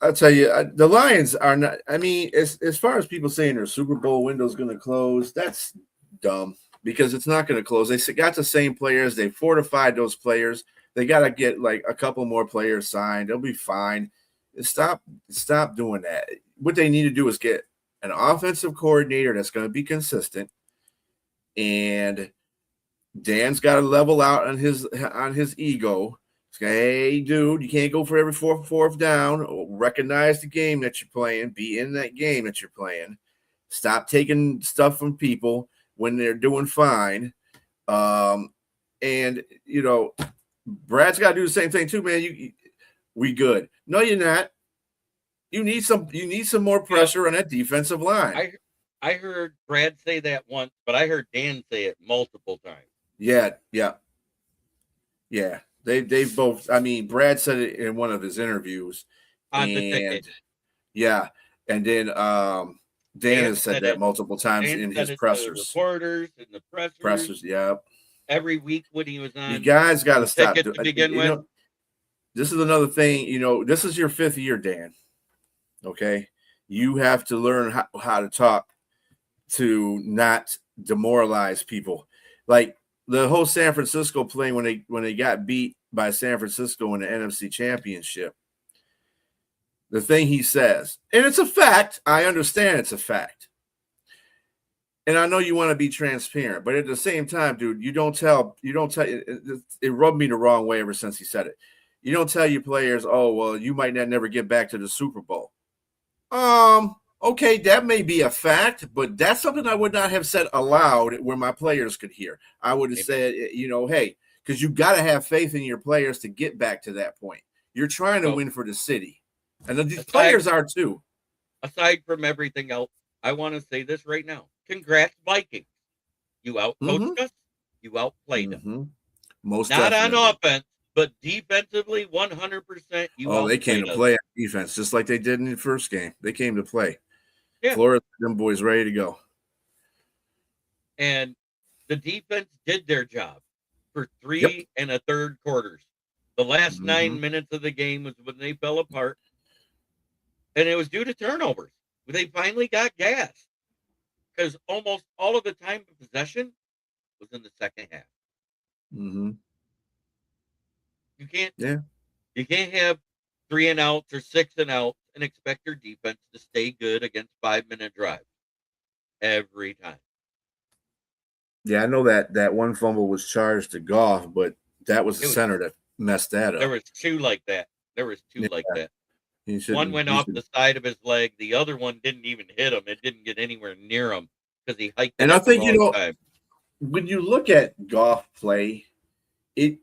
I'll tell you, the Lions are not. I mean, as far as people saying their Super Bowl window is going to close, that's dumb because it's not going to close. They got the same players. They fortified those players. They got to get like a couple more players signed. They'll be fine. Stop doing that. What they need to do is get an offensive coordinator that's going to be consistent, and Dan's got to level out on his ego. Hey, dude, you can't go for every fourth down. Recognize the game that you're playing. Be in that game that you're playing. Stop taking stuff from people when they're doing fine. And Brad's got to do the same thing too, man. We good? No, you're not. You need some more pressure on that defensive line. I heard Brad say that once, but I heard Dan say it multiple times. Yeah. They both. I mean, Brad said it in one of his interviews, on the ticket. Yeah, and then Dan has said that multiple times in his pressers. Reporters and the pressers. Yeah. Every week when he was on, you guys got to stop. To begin with, this is another thing. This is your 5th year, Dan. Okay, you have to learn how to talk to not demoralize people. Like the whole San Francisco play when they got beat by San Francisco in the NFC Championship. The thing he says, and it's a fact. I understand it's a fact. And I know you want to be transparent, but at the same time, dude, you don't tell it rubbed me the wrong way ever since he said it. You don't tell your players, oh, well, you might not never get back to the Super Bowl. Okay, that may be a fact, but that's something I would not have said aloud where my players could hear. I would have said, hey, because you got to have faith in your players to get back to that point. You're trying to win for the city. And these players are too. Aside from everything else, I want to say this right now. Congrats, Vikings. You outcoached us. You outplayed them. Most not definitely. On offense, but defensively, 100%. They came to play on defense, just like they did in the first game. They came to play. Yeah. Florida, them boys ready to go. And the defense did their job for 3 1/3 quarters. The last 9 minutes of the game was when they fell apart. And it was due to turnovers. They finally got gas. Because almost all of the time of possession was in the second half. Mm-hmm. You can't. Yeah. You can't have 3 and outs or 6 and outs and expect your defense to stay good against 5-minute drives every time. Yeah, I know that one fumble was charged to Goff, but that was the center that messed that up. There was 2 like that. That. One went off the side of his leg. The other one didn't even hit him. It didn't get anywhere near him because he hiked it. And I think, time. When you look at Goff play, in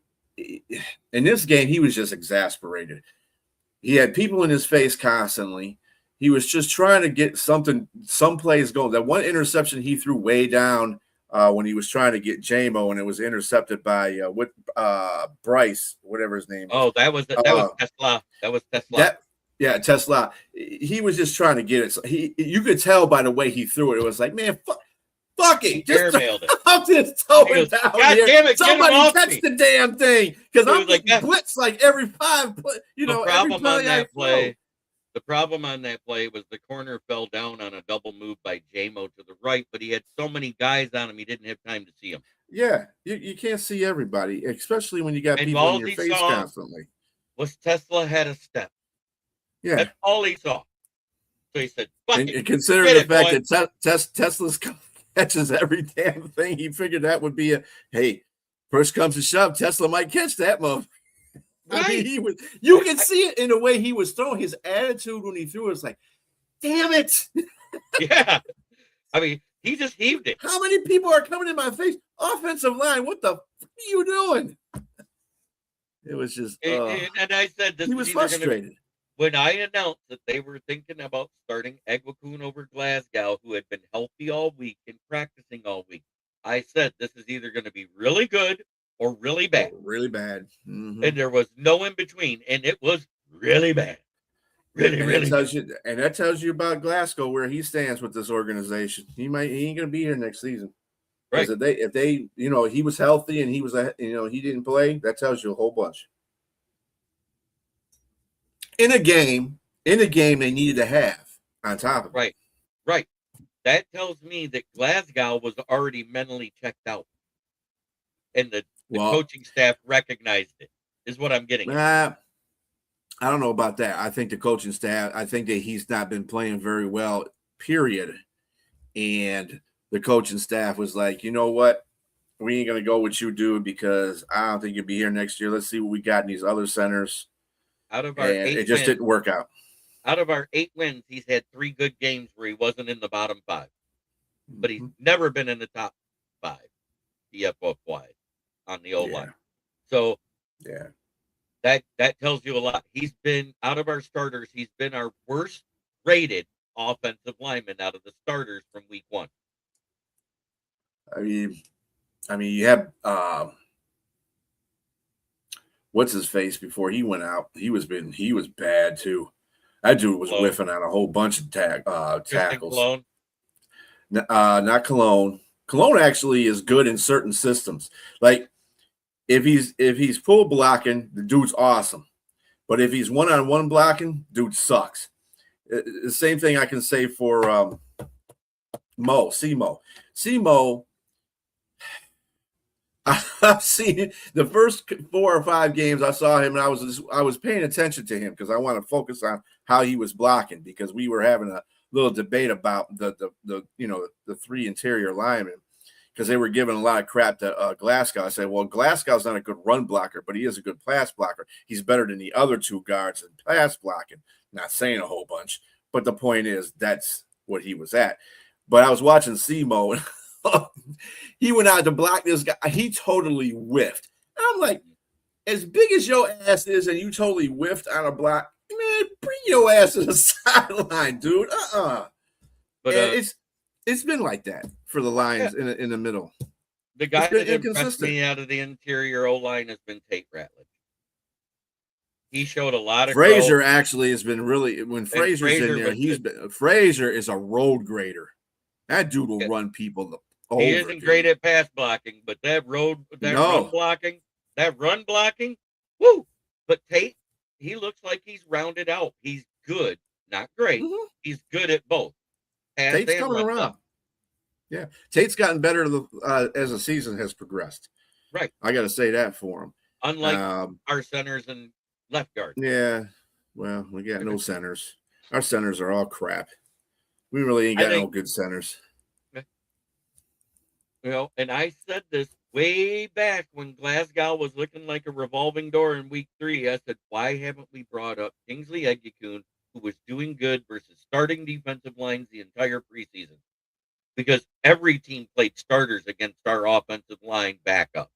this game, he was just exasperated. He had people in his face constantly. He was just trying to get some plays going. That one interception he threw way down when he was trying to get J-Mo, and it was intercepted by Bryce, whatever his name is. Oh, that was Tesla. That was Tesla. Tesla. He was just trying to get it. You could tell by the way he threw it. It was like, man, fuck fuck it. Airmailed it. I'm just throwing He goes, down God here. damn it, Somebody get him off catch me. the damn thing. Because He I'm was like, getting blitzed like every five, The every problem play on I that throw. play, the problem on that play was the corner fell down on a double move by J-Mo to the right, but he had so many guys on him, he didn't have time to see him. Yeah, you can't see everybody, especially when you got And people in all your he face saw constantly. was Tesla had a step. Yeah. That's all he saw. So he said, fuck And it. consider Get the it, fact boy. that Tesla's catches every damn thing. He figured that would be hey, first comes to shove, Tesla might catch that motherfucker. I mean, Right. you can see it in the way he was throwing. His attitude when he threw it was like, damn it. Yeah. I mean, he just heaved it. How many people are coming in my face? Offensive line, what the fuck are you doing? It was just, And I said, this he is was either going to frustrated. when I announced that they were thinking about starting Egwakun over Glasgow, who had been healthy all week and practicing all week, I said this is either going to be really good or really bad. Really bad. Mm-hmm. And there was no in between, and it was really bad. Really, And really that tells you about Glasgow, where he stands with this organization. He ain't gonna be here next season. Right. Because if they, he was healthy and he was, he didn't play, that tells you a whole bunch. In a game they needed to have on top of it. Right. That tells me that Glasgow was already mentally checked out. And the coaching staff recognized it, is what I'm getting at. I don't know about that. I think the coaching staff, I think that he's not been playing very well, period. And the coaching staff was like, you know what? We ain't going to go with you, dude, because I don't think you'll be here next year. Let's see what we got in these other centers. Out of our and it just didn't work out. Out of our 8 wins, he's had 3 good games where he wasn't in the bottom 5. But he's never been in the top 5 DFO wide on the O-line. So yeah. That tells you a lot. He's been, out of our starters, he's been our worst rated offensive lineman out of the starters from week 1. I mean, you have what's his face before he went out? He was bad too. That dude was whiffing on a whole bunch of tackles. Cologne? Not Cologne. Cologne actually is good in certain systems. Like if he's full blocking, the dude's awesome. But if he's one-on-one blocking, dude sucks. The same thing I can say for Simo. I've seen the first 4 or 5 games I saw him, and I was paying attention to him because I want to focus on how he was blocking, because we were having a little debate about the 3 interior linemen, because they were giving a lot of crap to Glasgow. I said, well, Glasgow's not a good run blocker, but he is a good pass blocker. He's better than the other 2 guards in pass blocking. Not saying a whole bunch, but the point is that's what he was at. But I was watching Simo, and he went out to block this guy. He totally whiffed. And I'm like, as big as your ass is and you totally whiffed on a block, man, bring your ass to the sideline, dude. But it's been like that for the Lions in the middle. The guy that impressed me out of the interior O-line has been Tate Ratledge. He showed a lot of Frazier growth. actually has been really, when Frazier's in there, Frazier is a road grader. That dude will run people over. He isn't great at pass blocking, but run blocking, woo. But Tate, he looks like he's rounded out. He's good, not great. Mm-hmm. He's good at both. Tate's coming around. Block. Yeah, Tate's gotten better as the season has progressed. Right. I got to say that for him. Unlike our centers and left guard. Yeah. Well, we got no centers. Our centers are all crap. We really ain't got no good centers. And I said this way back when Glasgow was looking like a revolving door in week 3. I said, why haven't we brought up Kingsley Egwakun, who was doing good, versus starting defensive lines the entire preseason? Because every team played starters against our offensive line backup.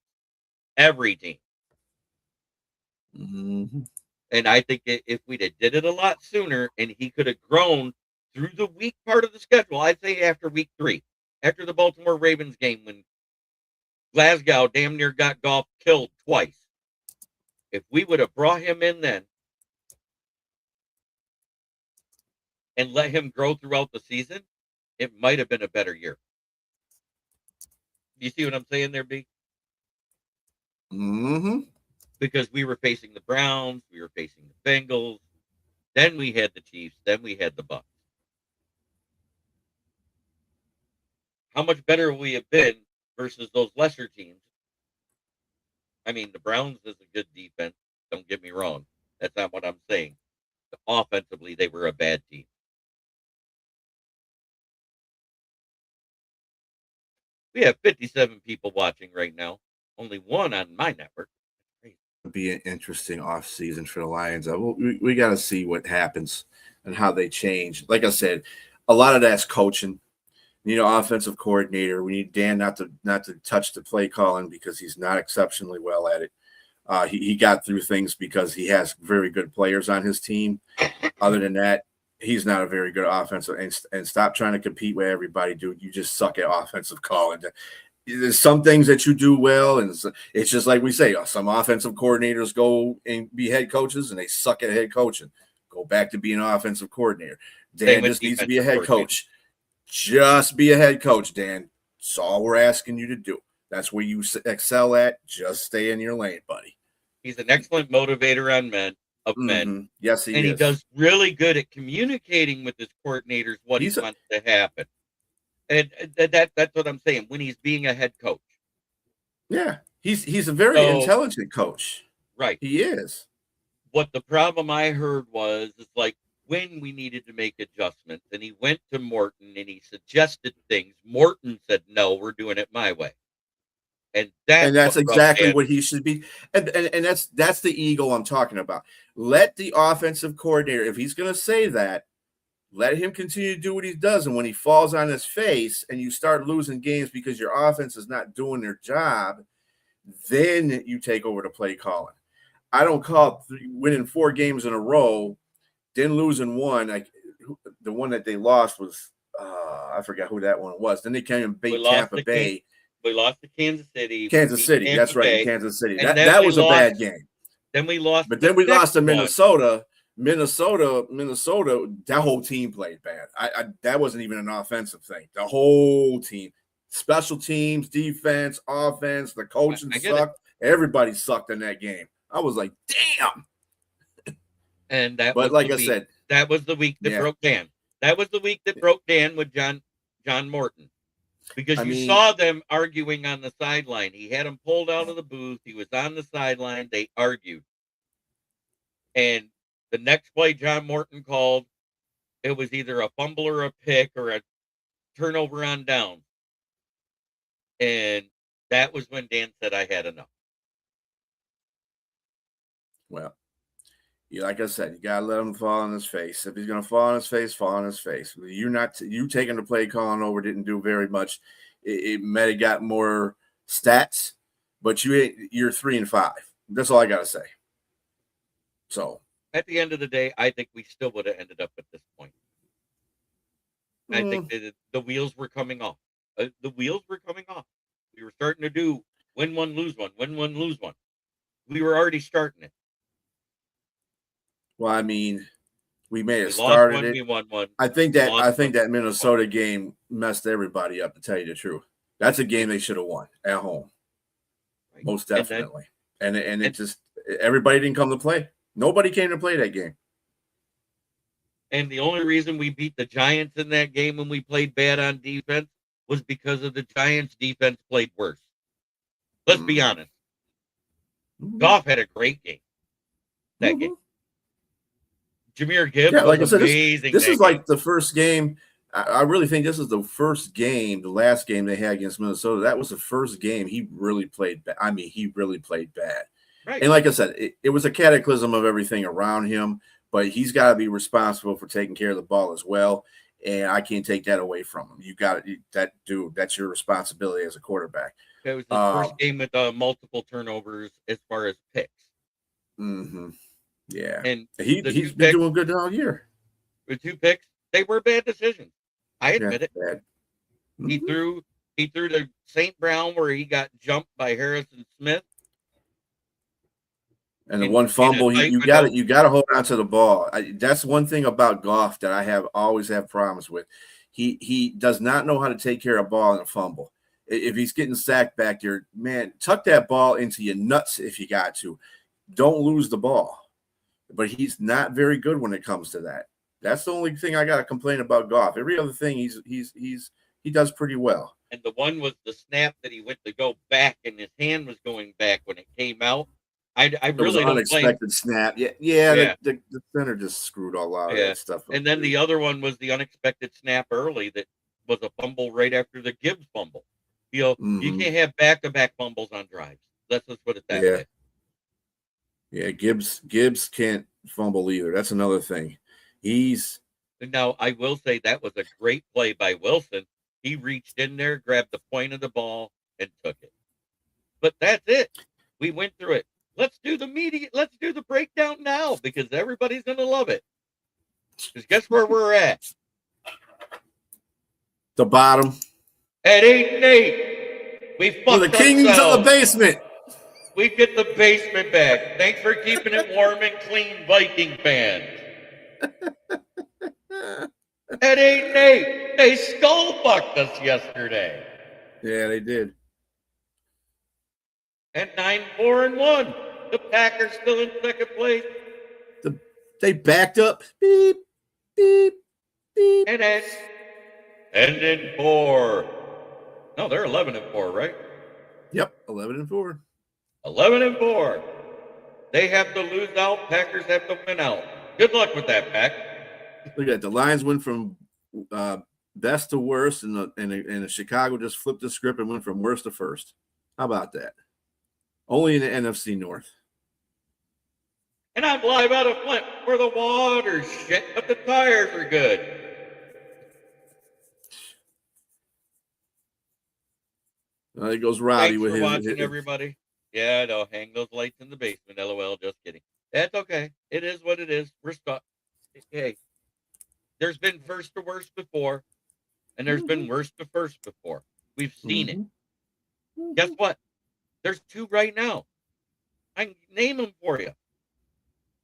Every team. Mm-hmm. And I think if we'd have did it a lot sooner and he could have grown through the weak part of the schedule, I'd say after week 3, after the Baltimore Ravens game when Glasgow damn near got Goff killed twice. If we would have brought him in then and let him grow throughout the season, it might have been a better year. You see what I'm saying there, B? Mm-hmm. Because we were facing the Browns, we were facing the Bengals, then we had the Chiefs, then we had the Bucs. How much better would we have been versus those lesser teams? I mean, the Browns is a good defense. Don't get me wrong. That's not what I'm saying. Offensively, they were a bad team. We have 57 people watching right now. Only one on my network. It'll be an interesting off season for the Lions. We got to see what happens and how they change. Like I said, a lot of that's coaching. We need an offensive coordinator. We need Dan not to touch the play calling because he's not exceptionally well at it. He got through things because he has very good players on his team. Other than that, he's not a very good offensive. And stop trying to compete with everybody, dude. You just suck at offensive calling. There's some things that you do well, and it's just like we say, some offensive coordinators go and be head coaches, and they suck at head coaching. Go back to being an offensive coordinator. Dan just needs to be a head coach. Just be a head coach, Dan. That's all we're asking you to do. That's where you excel at. Just stay in your lane, buddy. He's an excellent motivator on men. Yes, he is. And he does really good at communicating with his coordinators what he wants to happen. And that's what I'm saying. When he's being a head coach, yeah, he's a very intelligent coach. Right, he is. What the problem I heard was like when we needed to make adjustments, and he went to Morton and he suggested things. Morton said, "No, we're doing it my way." And that's exactly what he should be. And that's the ego I'm talking about. Let the offensive coordinator, if he's going to say that, let him continue to do what he does. And when he falls on his face and you start losing games because your offense is not doing their job, then you take over the play calling. I don't call winning 4 games in a row, then losing one. Like the one that they lost was, I forgot who that one was. Then they came and beat Tampa Bay. We lost to Kansas City. That's right, Kansas City. That was a bad game. Then we lost. But then we lost to Minnesota. Minnesota, that whole team played bad. That wasn't even an offensive thing. The whole team, special teams, defense, offense, the coaching sucked. Everybody sucked in that game. I was like, damn. And that was the week that broke Dan. That was the week that broke Dan with John Morton. Because you saw them arguing on the sideline. He had him pulled out of the booth. He was on the sideline. They argued. And the next play John Morton called, it was either a fumble or a pick or a turnover on down. And that was when Dan said, I had enough. Well, like I said, you got to let him fall on his face. If he's going to fall on his face, fall on his face. You taking the play calling over didn't do very much. It might have got more stats, but you're 3-5. That's all I got to say. So at the end of the day, I think we still would have ended up at this point. I think that the wheels were coming off. The wheels were coming off. We were starting to do win one, lose one, win one, lose one. We were already starting it. Well, I mean, we may have started it. We won one. I think that Minnesota game messed everybody up, to tell you the truth. That's a game they should have won at home. Right. Most definitely. And it just everybody didn't come to play. Nobody came to play that game. And the only reason we beat the Giants in that game when we played bad on defense was because of the Giants' defense played worse. Let's be honest. Goff had a great game that game. Jameer Gibbs was like I said, amazing. This is game. Like the first game. I really think this is the first game, the last game they had against Minnesota. That was the first game he really played bad. I mean, he really played bad. Right. And like I said, it was a cataclysm of everything around him, but he's got to be responsible for taking care of the ball as well. And I can't take that away from him. You got that, dude. That's your responsibility as a quarterback. It was the first game with multiple turnovers as far as picks. Mm-hmm. Yeah, and he's been doing good all year. With 2 picks, they were bad decisions. I admit it. Bad. Mm-hmm. He threw to St. Brown where he got jumped by Harrison Smith. And the one fumble, you got to hold on to the ball. That's one thing about Goff that I always have problems with. He does not know how to take care of a ball in a fumble. If he's getting sacked back there, man, tuck that ball into your nuts if you got to. Don't lose the ball. But he's not very good when it comes to that. That's the only thing I got to complain about Goff. Every other thing he does pretty well. And the one was the snap that he went to go back, and his hand was going back when it came out. I really don't blame. Unexpected snap. Yeah. The center just screwed all out of that stuff. And then the other one was the unexpected snap early that was a fumble right after the Gibbs fumble. You can't have back-to-back fumbles on drives. Let's just put it that way. Yeah, Gibbs can't fumble either. That's another thing. Now, I will say that was a great play by Wilson. He reached in there, grabbed the point of the ball, and took it. But that's it. We went through it. Let's do the breakdown now, because everybody's going to love it. Because guess where we're at? The bottom. At 8-8. We fucked the kings ourselves. of the basement. We get the basement back. Thanks for keeping it warm and clean, Viking fans. At 8-8, they skull fucked us yesterday. Yeah, they did. At 9-4-1, the Packers still in second place. They backed up. Beep, beep, beep. And at 10-4. No, they're 11-4, right? Yep, 11-4. 11-4. They have to lose out. Packers have to win out. Good luck with that, Pack. Look at that. The Lions went from best to worst, and Chicago just flipped the script and went from worst to first. How about that? Only in the NFC North. And I'm live out of Flint where the water's shit, but the tires are good. There goes Roddy with his. Thanks for watching, everybody. Yeah, I know. Hang those lights in the basement. LOL. Just kidding. That's okay. It is what it is. We're stuck. Hey, there's been first to worst before, and there's been worst to first before. We've seen it. Guess what? There's two right now. I can name them for you.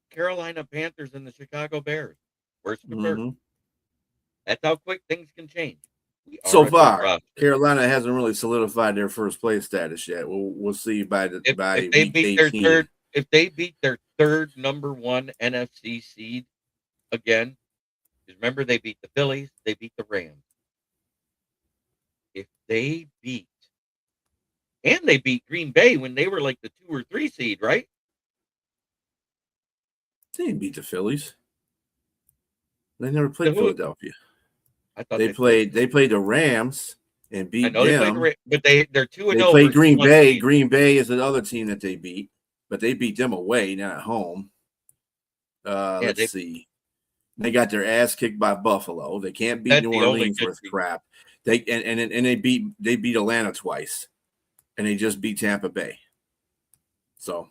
Carolina Panthers and the Chicago Bears. Worst to first. That's how quick things can change. So far, Carolina hasn't really solidified their first place status yet. We'll see by if they beat 18. their third. If they beat their third number one NFC seed again, because remember they beat the Phillies, they beat the Rams. If they beat, and they beat Green Bay when they were like the 2 or 3 seed, right? They didn't beat the Phillies. They never played Philadelphia. I thought they played the Rams and beat them. But they're 2-0. They played Green Bay. Seed. Green Bay is another team that they beat, but they beat them away, not at home. Let's see. They got their ass kicked by Buffalo. They can't beat New Orleans with crap. They beat Atlanta twice, and they just beat Tampa Bay. So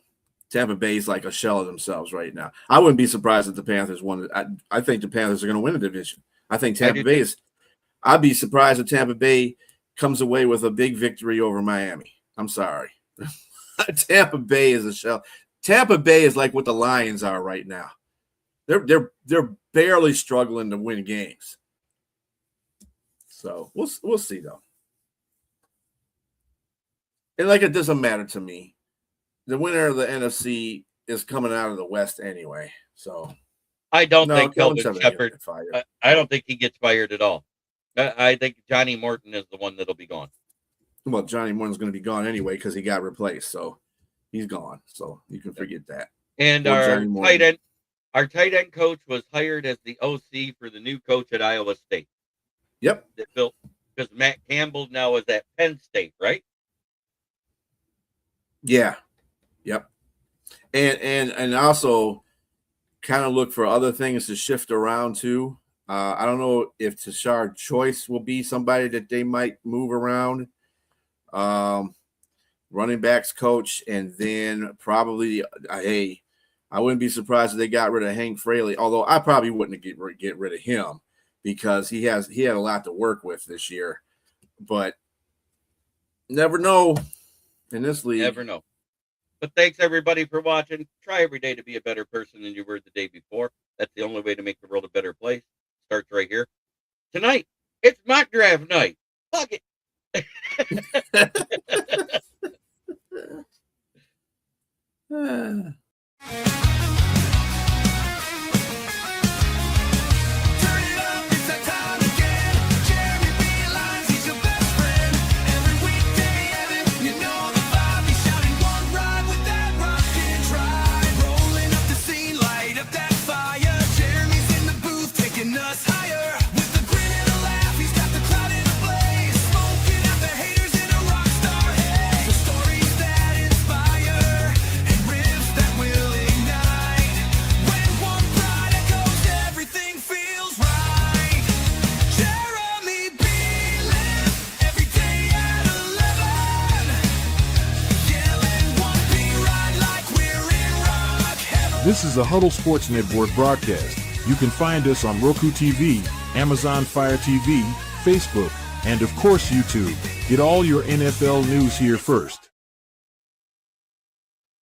Tampa Bay is like a shell of themselves right now. I wouldn't be surprised if the Panthers won. I think the Panthers are going to win the division. I think Tampa Bay is. I'd be surprised if Tampa Bay comes away with a big victory over Miami. I'm sorry. Tampa Bay is a shell. Tampa Bay is like what the Lions are right now. They're barely struggling to win games. So we'll see though. And like it doesn't matter to me. The winner of the NFC is coming out of the West anyway. So I don't think Kelvin Shepard. I don't think he gets fired at all. I think Johnny Morton is the one that'll be gone. Well, Johnny Morton's going to be gone anyway because he got replaced, so he's gone. So you can forget that. And our tight end coach was hired as the OC for the new coach at Iowa State. Yep. Because Matt Campbell now is at Penn State, right? Yeah. Yep. And also kind of look for other things to shift around too. I don't know if Tashard Choice will be somebody that they might move around. Running backs coach, and then probably I wouldn't be surprised if they got rid of Hank Fraley, although I probably wouldn't get rid of him because he had a lot to work with this year. But never know in this league. Never know. But thanks, everybody, for watching. Try every day to be a better person than you were the day before. That's the only way to make the world a better place. Starts right here. Tonight, it's mock draft night. Fuck it. This is a Huddle Sports Network broadcast. You can find us on Roku TV, Amazon Fire TV, Facebook, and of course YouTube. Get all your NFL news here first.